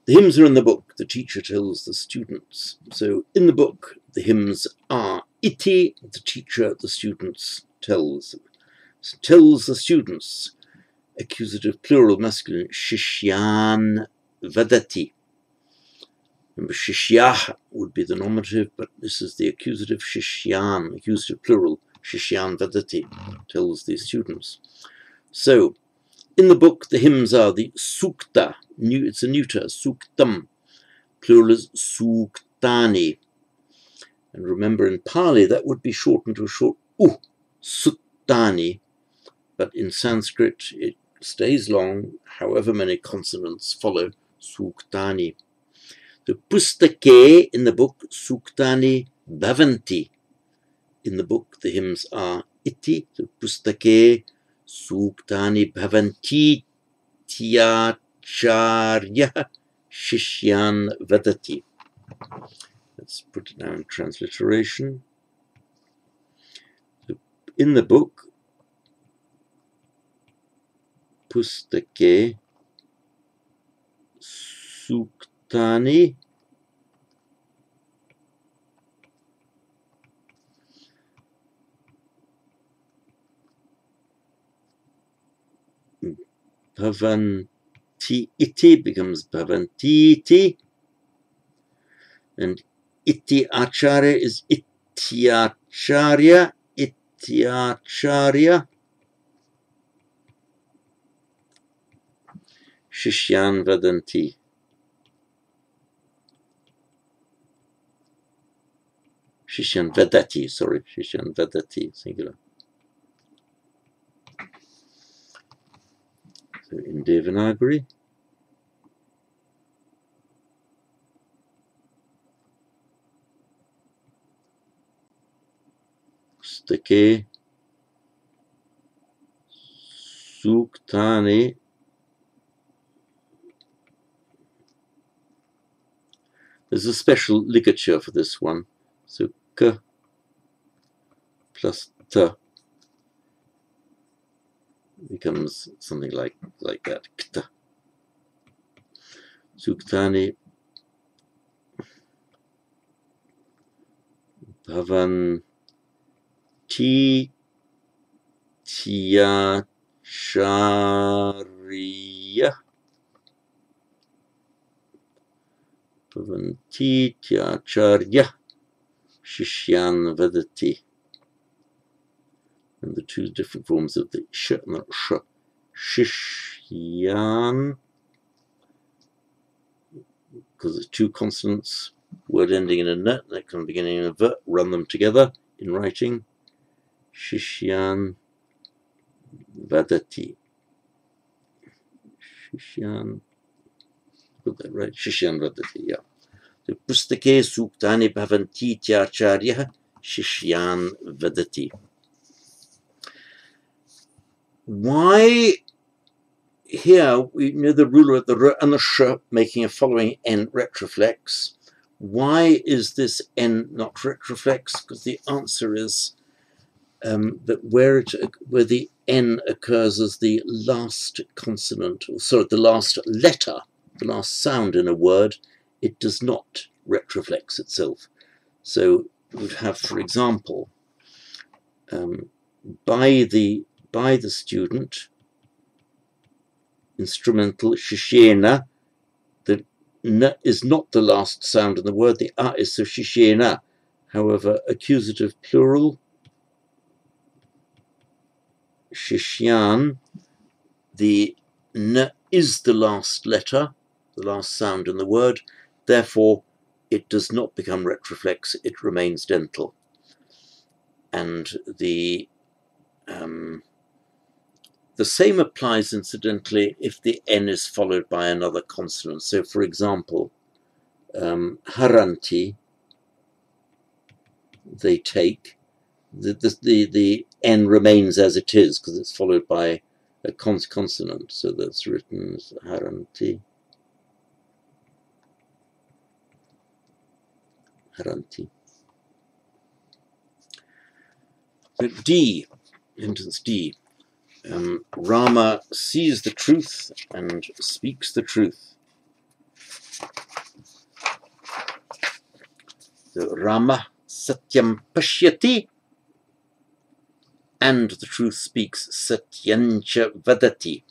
hymns are in the book, the teacher tells the students. So, in the book, the hymns are iti, the teacher, the students tells the students. Accusative plural masculine, shishyan vadati. Remember, shishyah would be the nominative, but this is the accusative shishyan, accusative plural, shishyan vadati, tells the students. So, in the book, the hymns are the sukta, it's a neuter, suktam, plural is suktani. And remember, in Pali, that would be shortened to a short u, suttani, but in Sanskrit, it stays long, however many consonants follow, suktani. The pustake, in the book, suktani bhavanti. In the book, the hymns are iti, the pustake, suktani bhavanti, tyacharya shishyan vadati. Let's put it now in transliteration. In the book, pustake, suktani bhavanti, iti becomes bhavantiti, and iti acharya is ityacharya, shishyan vadanti. Shishyan vadati, sorry, shishyan vadati, singular. So in Devanagari, stake, suktani, there's a special ligature for this one. So k plus t becomes something like that. Kta. Suktani bhavanti tyacharya. Bhavanti tyacharya shishyan vadati. And the two different forms of the sh and the sh. Shishyan, because it's two consonants, word ending in a n, that can beginning in a v, run them together in writing. Shishyan vadati. Shishyan, put that right, Shishyan vadati, yeah. So, pustake suktani bhavanti tyacharya shishyan vadati. Why here we know the ruler of the r and the sh making a following n retroflex? Why is this n not retroflex? Because the answer is that where the n occurs as the last consonant, or sorry, the last letter, the last sound in a word, it does not retroflex itself. So we would have, for example, by the student, instrumental shishena. The n is not the last sound in the word. The a is so shishena. However, accusative plural shishyan. The n is the last letter, the last sound in the word. Therefore, it does not become retroflex. It remains dental. And the same applies, incidentally, if the n is followed by another consonant. So, for example, haranti, they take. The n remains as it is because it's followed by a consonant. So that's written as haranti. Haranti. But D, sentence D. Rama sees the truth and speaks the truth. So Rama satyam pashyati, and the truth speaks, satyancha vadati.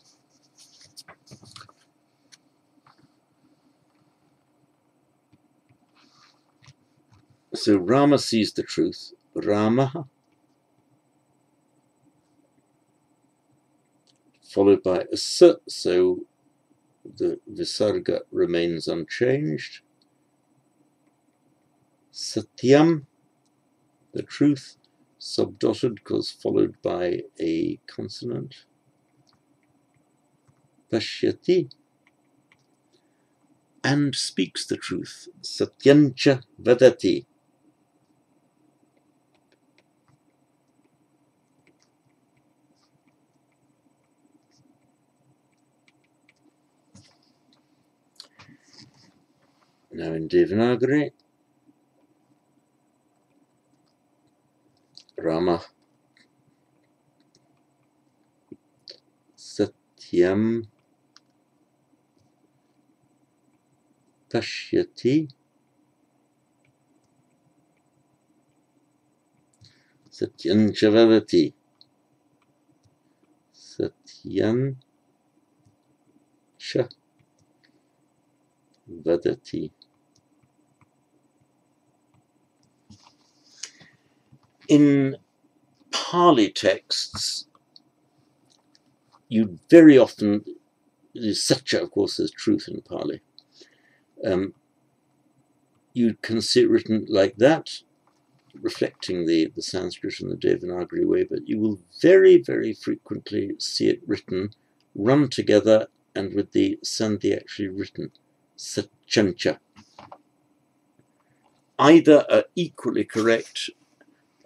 So Rama sees the truth. Rama, followed by a s, so the visarga remains unchanged. Satyam, the truth, subdotted because followed by a consonant. Pashyati, and speaks the truth. Satyancha vadati. Now in Devanagari, Rama satyam pashyati satyancha vadati. Satyancha vadati. In Pali texts, you very often, satya of course is truth in Pali, you can see it written like that, reflecting the Sanskrit and the Devanagari way, but you will very, very frequently see it written, run together, and with the sandhi actually written, satyancha. Either are equally correct.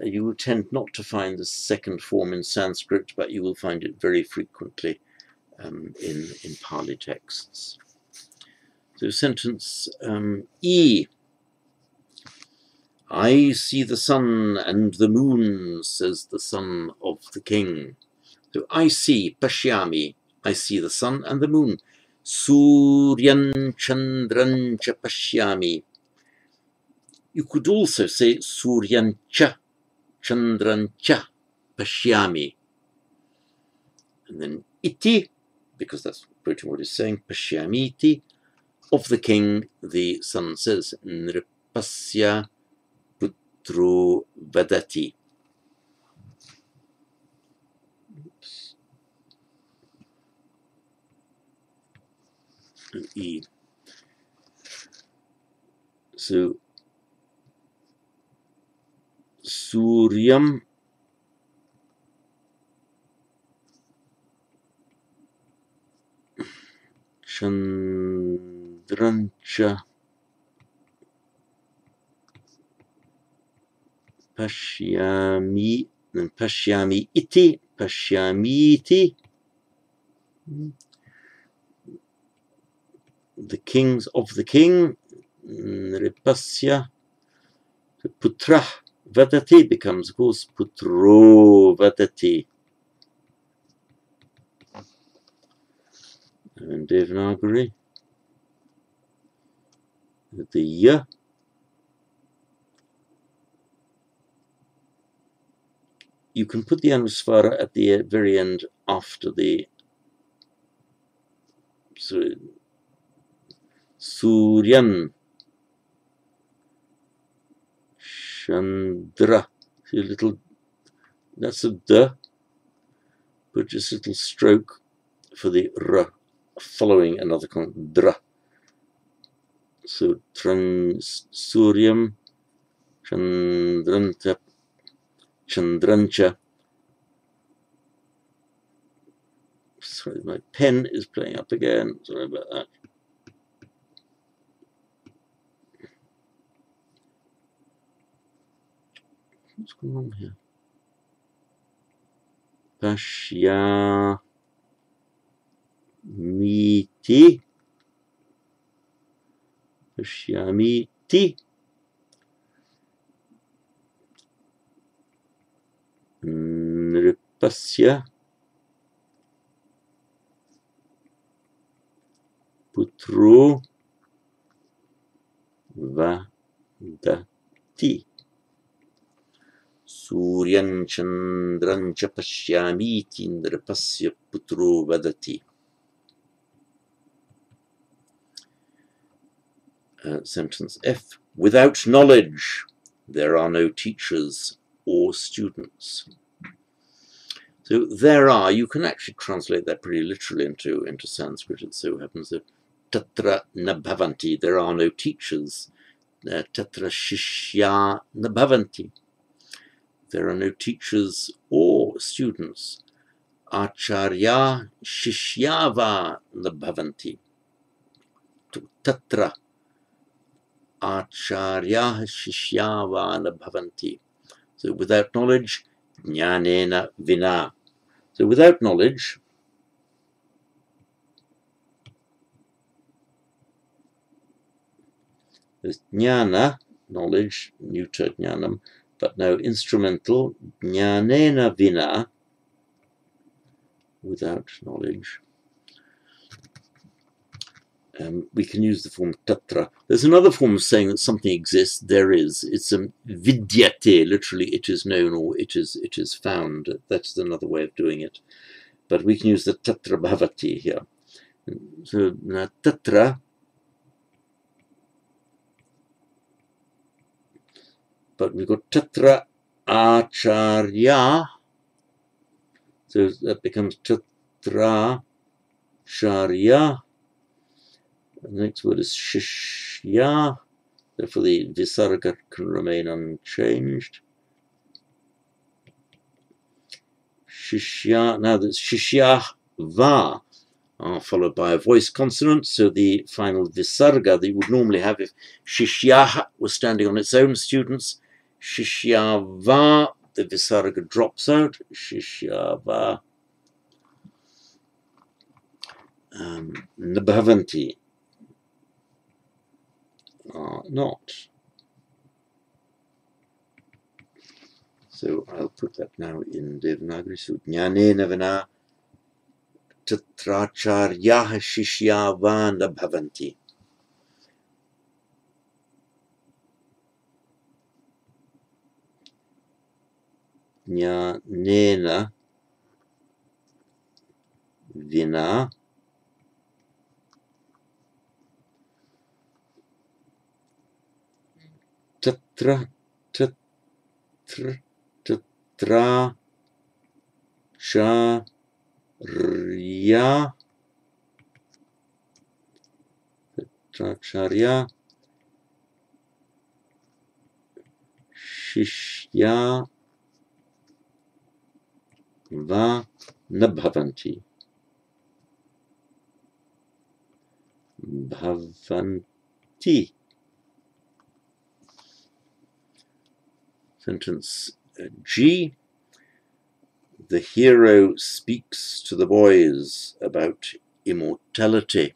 You will tend not to find the second form in Sanskrit, but you will find it very frequently in Pali texts. So sentence E. I see the sun and the moon, says the son of the king. So I see, pashyami, I see the sun and the moon. Suryan chandran cha pashyami. You could also say Suryan cha, chandran cha, pashyami. And then iti, because that's pretty what it's saying, pashyami iti. Of the king, the son says, nripasya putru vadati. E. So Suryam Chandrancha Pashyami, then Pashyami iti, Pashyamiti. The kings of the king, Nripasya, Putra Vadati becomes, of course, Putro Vadati. And Devanagari, the ya you can put the anusvara at the very end after the Suryan, Chandra. See a little, that's a D, but just a little stroke for the R following another consonant, Dra. So Suryam, Chandranta, Chandrancha. Sorry, my pen is playing up again. Sorry about that. What's going on here? Pashya Miti. Pashyamiti. Nripasya Putro Vadati. Suryan Chandrancha Pashyamiti Nripasya Putro Vadati. Sentence F. Without knowledge, there are no teachers or students. So there are, you can actually translate that pretty literally into Sanskrit. It so happens that Tatra Nabhavanti, there are no teachers. Tatra Shishya Nabhavanti, there are no teachers or students. Acharya Shishyava Nabhavanti. Tatra Acharya Shishyava Nabhavanti. So without knowledge, Jnanena Vina. So without knowledge, there's jnana, knowledge, neuter jnanam, but now instrumental, jnanena vina, without knowledge. We can use the form tatra. There's another form of saying that something exists, there is. It's vidyate, literally it is known or it is found. That's another way of doing it. But we can use the tatra bhavati here. So tatra, but we've got tatra acharya, so that becomes tatra charya. The next word is shishya, therefore the visarga can remain unchanged. Shishya, now that's shishya va are followed by a voice consonant, so the final visarga that you would normally have if shishya was standing on its own, students, shishya va, the visarga drops out, shishya va. Nabhavanti are not. So I'll put that now in Devanagari. So jnanena vina tatracharyaha shishyava nabhavanti. Jnanena vina tatra charya shishya va nabhavanti. Bhavanti. Sentence G. The hero speaks to the boys about immortality.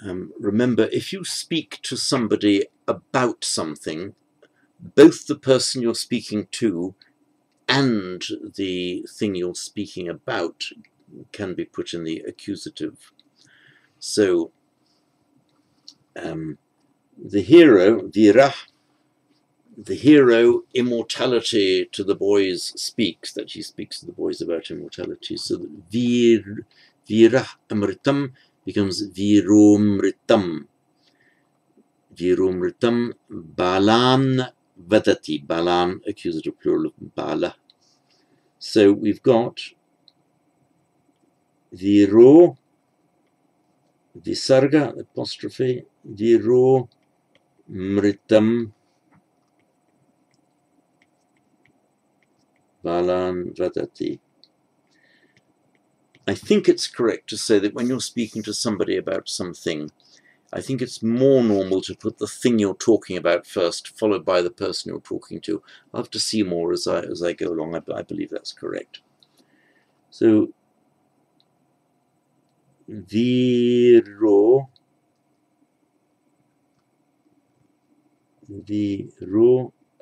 Remember, if you speak to somebody about something, both the person you're speaking to and the thing you're speaking about can be put in the accusative. So, the hero, Virah, the hero, immortality to the boys speaks, that he speaks to the boys about immortality. So that virah amritam becomes viromritam. Viromritam balan vadati. Balan, accusative plural of bala. So we've got viro, visarga, apostrophe, viro mritam balan vadati. I think it's correct to say that when you're speaking to somebody about something, I think it's more normal to put the thing you're talking about first, followed by the person you're talking to. I'll have to see more as I go along. I believe that's correct. So, viro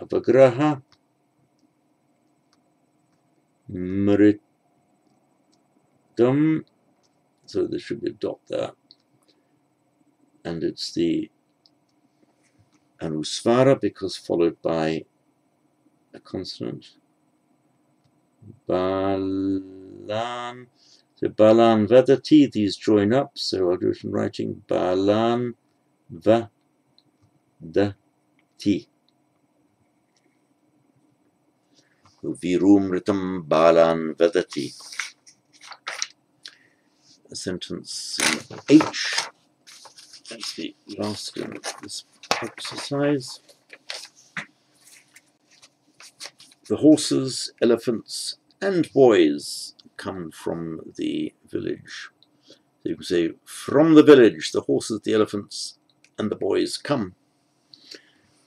avagraha mritam. So there should be a dot there. And it's the anusvara because followed by a consonant. Balan. So balan vadati, these join up, so I'll do it in writing. Balan vadati. Virumritam balan vadati. A sentence in H. That's the last in this exercise. The horses, elephants, and boys come from the village. So you can say, from the village, the horses, the elephants, and the boys come.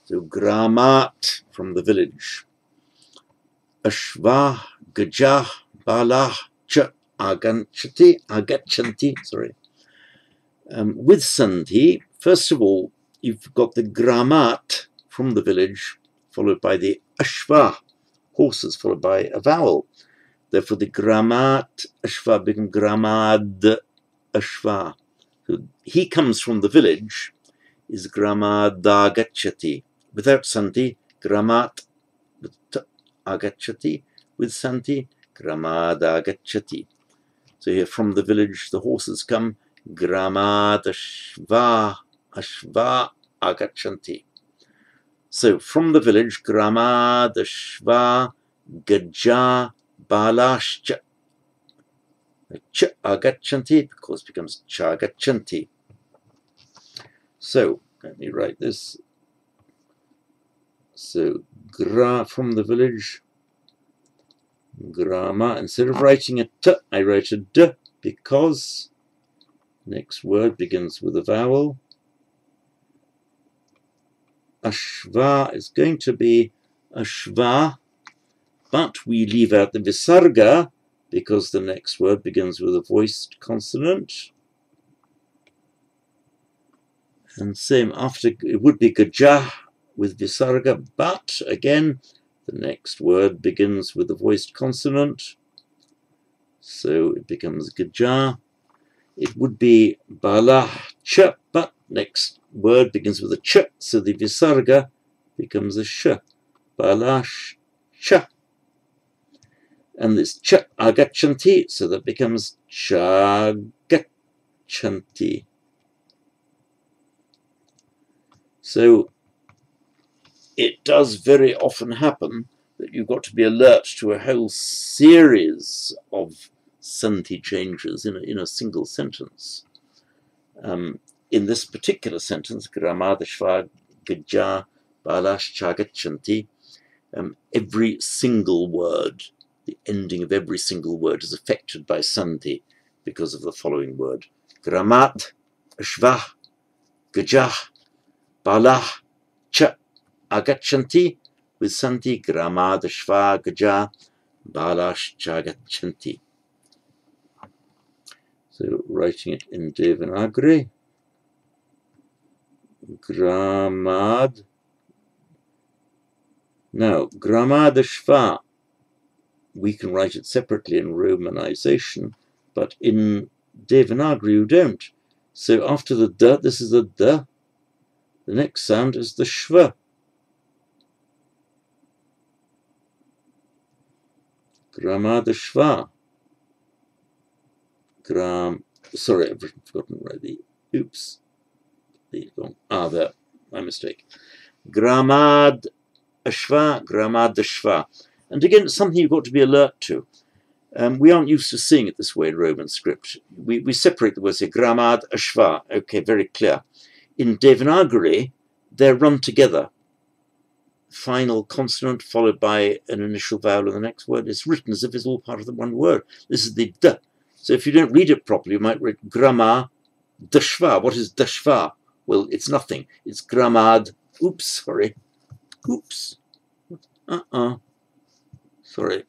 So gramat, from the village. Ashva, gajah, balah, cha, agachanti, sorry. With sandhi, first of all, you've got the gramat from the village, followed by the ashva, horses, followed by a vowel. Therefore, the gramat ashva becomes gramad ashva. So he comes from the village is gramadagachati. Without sandhi, gramat agachati. With sandhi, gramadagachati. So here from the village, the horses come. Gramadashva ashva agachanti. So from the village, gramadashva gaja balashcha. Ch agachanti, because it becomes chagachanti. So let me write this. So from the village, grama. Instead of writing a t, I write a d because next word begins with a vowel. Ashva is going to be ashva, but we leave out the visarga because the next word begins with a voiced consonant. And same after, it would be gajah with visarga, but again, the next word begins with a voiced consonant. So it becomes gajah. It would be balah cha, but next word begins with a ch, so the visarga becomes a sh. Balash cha. And this ch agachanti, so that becomes chagachanti. So it does very often happen that you've got to be alert to a whole series of sandhi changes in a single sentence. In this particular sentence, gramadashva gaja balash chagachanti, every single word, the ending of every single word is affected by sandhi because of the following word. Gramat, ashva, gajah, balah, cha, agachanti, with sandhi, gramad, ashva, gajah, balash, chagachanti. So writing it in Devanagari, gramad. Now, gramad ashva, we can write it separately in Romanization, but in Devanagari you don't. So after the d, this is the d, the next sound is the shva. Gramad Schwa. Sorry, I've forgotten already. Oops. There, my mistake. Gramad Schwa, Gramad Schwa. And again, it's something you've got to be alert to. We aren't used to seeing it this way in Roman script. We separate the words here, Gramad Schwa. Okay, very clear. In Devanagari, they're run together. Final consonant followed by an initial vowel in the next word. It's written as if it's all part of the one word. This is the D. So if you don't read it properly, you might read Gramad Schwa. What is Schwa? Well, it's nothing. It's Gramad. Oops, sorry. Oops. Sorry.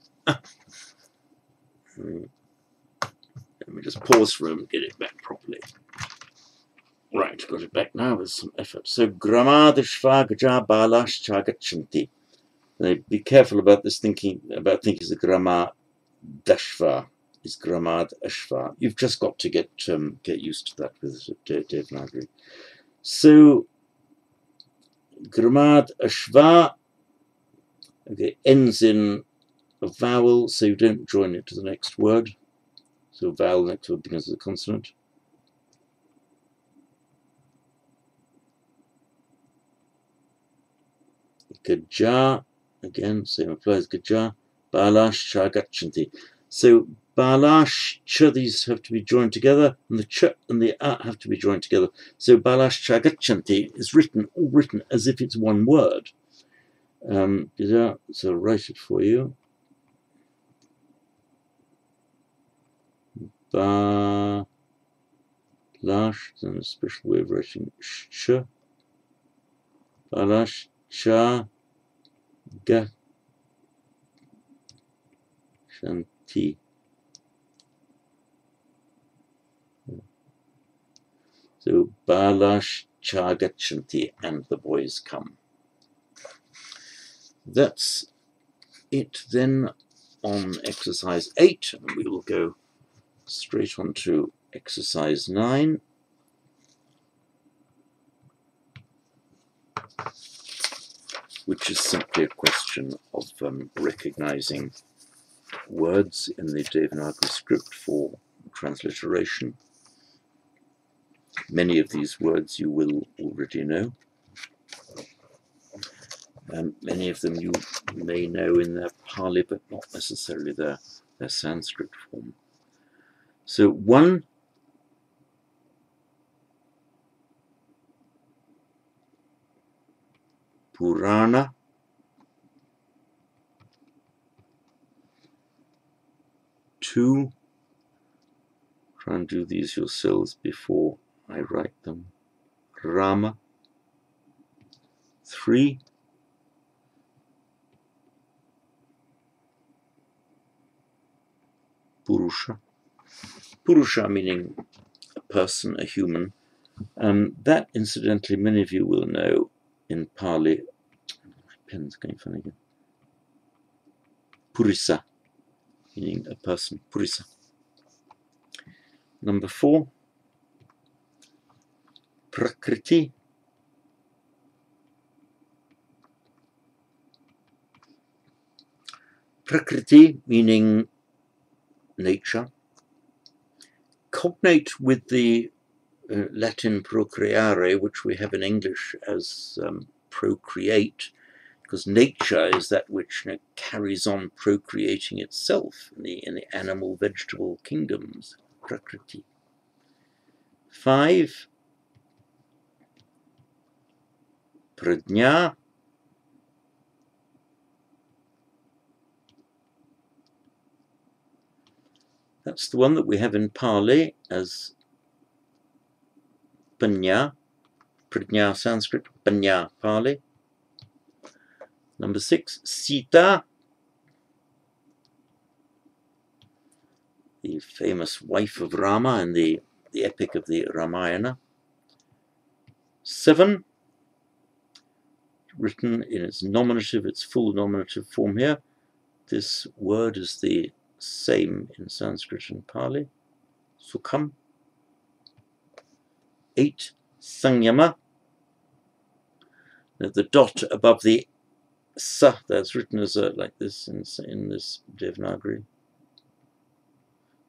Let me just pause for a moment and get it back properly. Right, got it back now with some effort. So, Gramad Schwa Gaja Balash Chagachanti. Be careful about this thinking it's the Gramad Schwa. It's Gramad Schwa. You've just got to get used to that with Devanagari. So, Gramad Schwa, okay, ends in a vowel, so you don't join it to the next word. So vowel next word begins with a consonant. Gaja, again, same applies. Gaja, Balash, Chagachanti. So Balash, Ch, these have to be joined together, and the Ch and the A have to be joined together. So Balash Chagachanti is all written as if it's one word. So I'll write it for you. Balash, then a special way of writing Ch. Balash Cha Ga Shanti. So Balash Chagachanti, and the boys come. That's it then on exercise 8, and we will go straight on to exercise 9. Which is simply a question of recognizing words in the Devanagari script for transliteration. Many of these words you will already know. Many of them you may know in their Pali, but not necessarily their Sanskrit form. So 1, Purana. 2, try and do these yourselves before I write them. Rama. 3, Purusha. Purusha meaning a person, a human. That, incidentally, many of you will know in Pali. My pen's going funny again. Purisa, meaning a person. Purisa. Number 4, Prakriti. Prakriti meaning nature. Cognate with the Latin procreare, which we have in English as procreate, because nature is that which carries on procreating itself in the animal, vegetable kingdoms. Prakriti. 5, Prajna. That's the one that we have in Pali as Panya. Prajna Sanskrit, Panya Pali. Number 6, Sita, the famous wife of Rama in the epic of the Ramayana. 7, written in its nominative, its full nominative form here. This word is the same in Sanskrit and Pali. Sukham. 8, Sanyama. Now, the dot above the Sa, that's written as like this in this Devanagari.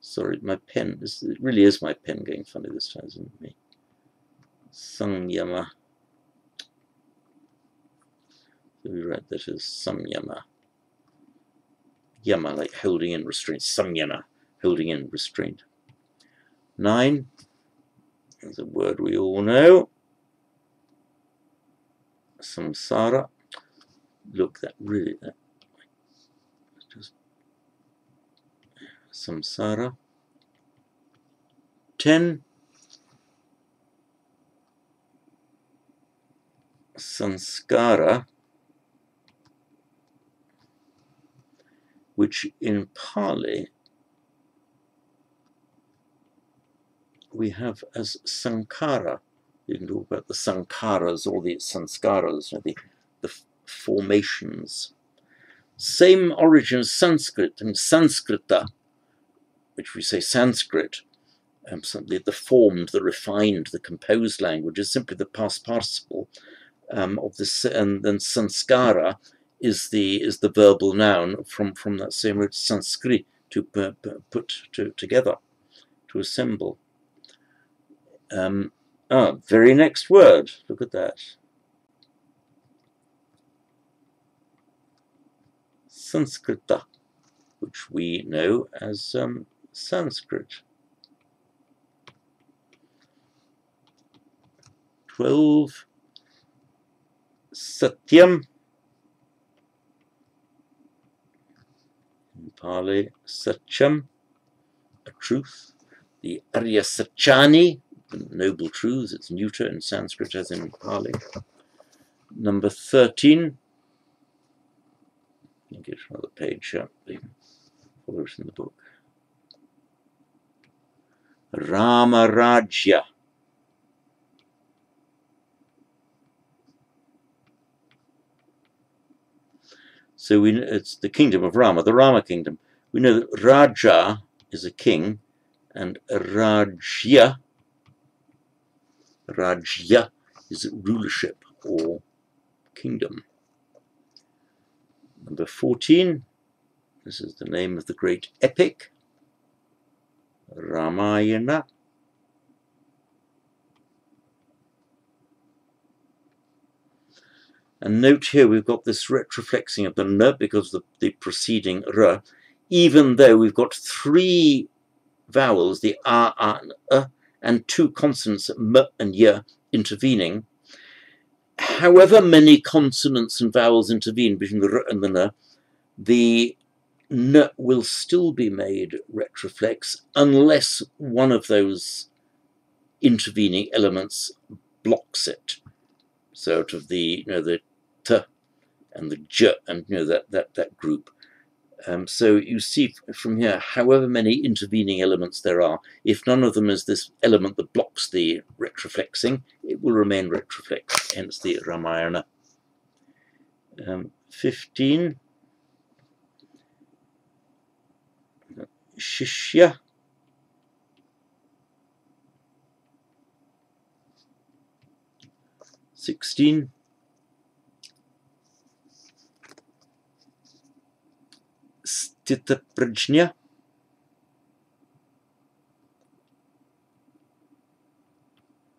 Sorry, my pen, it really is my pen going funny this time, isn't it? Me. Samyama. So we write that as samyama. Yama, like holding in restraint. Samyama, holding in restraint. 9 is a word we all know. Samsara. Look, that really, just samsara. 10. Sanskara, which in Pali we have as Sankara. You can talk about the Sankaras or the Sanskaras, the formations. Same origin as Sanskrit, and Sanskrita, which we say Sanskrit, the formed, the refined, the composed language is simply the past participle of this, and then Sanskara is the verbal noun from that same root, Sanskrit, to put together, to assemble. Very next word. Look at that. Sanskrita, which we know as Sanskrit. 12. Satyam. In Pali, Satyam, a truth. The Arya Satyani, the noble truths, it's neuter in Sanskrit as in Pali. Number 13. You get another page up, the followers in the book. Rama Rajya. So it's the kingdom of Rama, the Rama kingdom. We know that Raja is a king, and Rajya is rulership or kingdom. Number 14, this is the name of the great epic, Ramayana. And note here we've got this retroflexing of the n because of the preceding r, even though we've got 3 vowels, the a and and 2 consonants, m and y, intervening. However many consonants and vowels intervene between the r and the n will still be made retroflex unless one of those intervening elements blocks it. So out of the the t and the j and that group. So you see from here, however many intervening elements there are, if none of them is this element that blocks the retroflexing, it will remain retroflex, hence the Ramayana. 15. Shishya. 16. Sthita Prajna.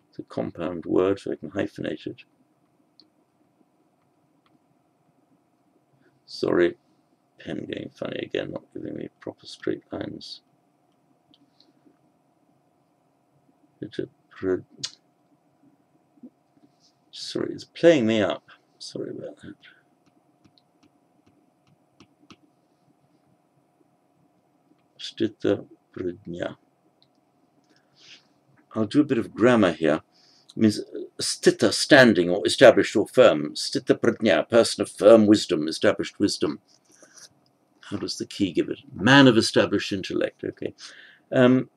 It's a compound word, so I can hyphenate it. Sorry, pen getting funny again, not giving me proper straight lines. Sorry, it's playing me up. Sorry about that. Sthita Prajna. I'll do a bit of grammar here. It means sthita, standing or established or firm. Sthita Prajna, person of firm wisdom, established wisdom. How does the key give it? Man of established intellect. Okay. The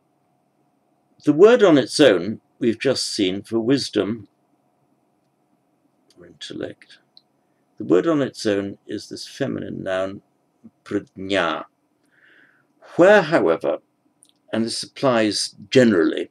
word on its own, we've just seen for wisdom or intellect. The word on its own is this feminine noun, prajna. Where, however, and this applies generally,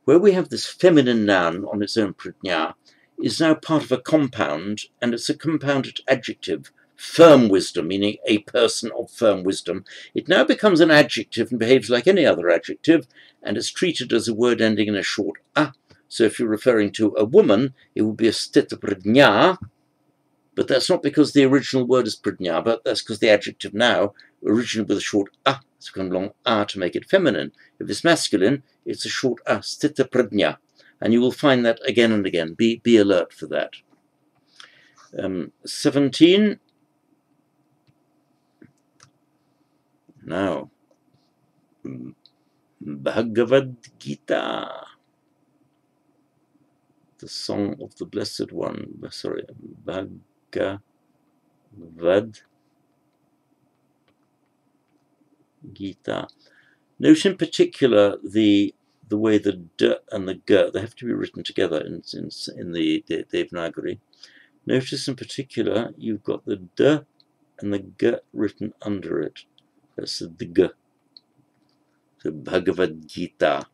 where we have this feminine noun on its own, prajna, is now part of a compound, and it's a compounded adjective firm wisdom, meaning a person of firm wisdom. It now becomes an adjective and behaves like any other adjective, and is treated as a word ending in a short a. So if you're referring to a woman, it would be a sthita prajna, but that's not because the original word is prajna, but that's because the adjective now, originally with a short a, it's become long a to make it feminine. If it's masculine, it's a short a, sthita prajna. And you will find that again and again. Be alert for that. 17. Now, Bhagavad Gita, the Song of the Blessed One. Sorry, Bhagavad Gita. Note in particular the way the d and the g, they have to be written together in the Devanagari. Notice in particular you've got the d and the g written under it. That's the g. So Bhagavad Gita.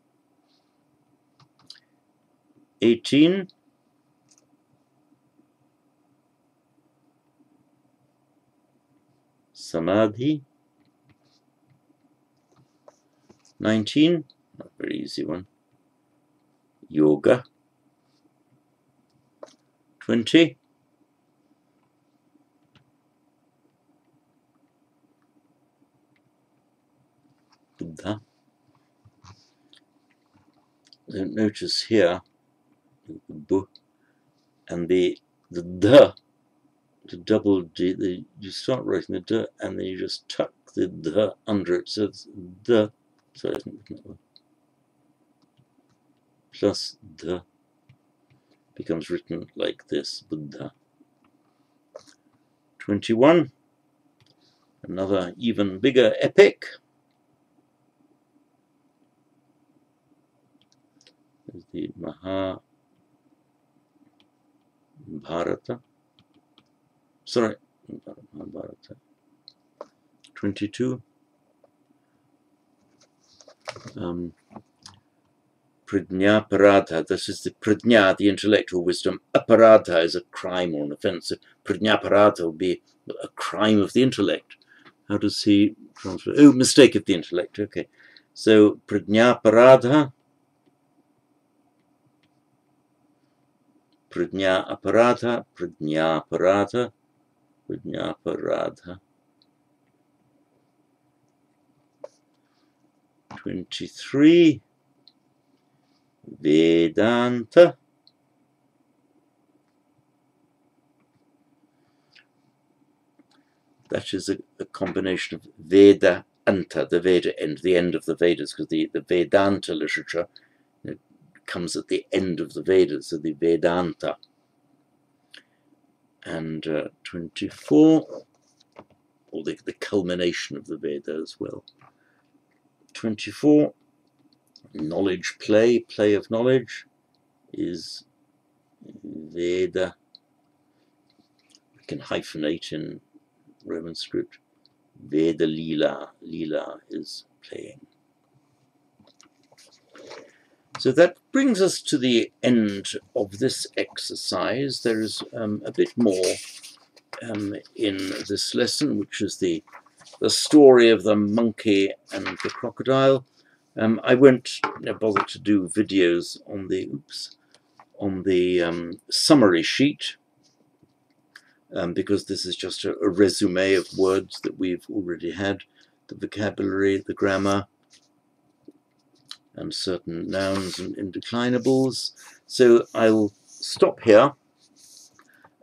18. Samadhi. 19. Not a very easy one. Yoga. 20. Buddha. Don't notice here the bu and the d, the double d. You start writing the d and then you just tuck the d under it. So it's d. Sorry, plus d becomes written like this. Buddha. 21. Another even bigger epic. Is the Mahabharata. Sorry, Mahabharata. 22. Prajna Paradha. This is the Prajna, the intellectual wisdom. Aparadha is a crime or an offense. So Prajna Paradha will be a crime of the intellect. How does he transfer? Oh, mistake of the intellect. Okay. So Prajna Paradha. Prajna Aparadha. Prajna Paradha. Prajna Paradha. 23. Vedanta. That is a combination of Veda Anta, the Veda end, the end of the Vedas, because the Vedanta literature comes at the end of the Vedas, so the Vedanta. And 24, or the culmination of the Veda as well. 24, knowledge play, play of knowledge, is Veda. We can hyphenate in Roman script. Veda Lila. Lila is playing. So that brings us to the end of this exercise. There is a bit more in this lesson, which is the story of the monkey and the crocodile. I won't bother to do videos on the summary sheet, because this is just a resume of words that we've already had, the vocabulary, the grammar, and certain nouns and indeclinables. So I'll stop here,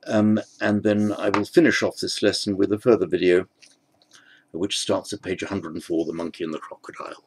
and then I will finish off this lesson with a further video, which starts at page 104, The Monkey and the Crocodile.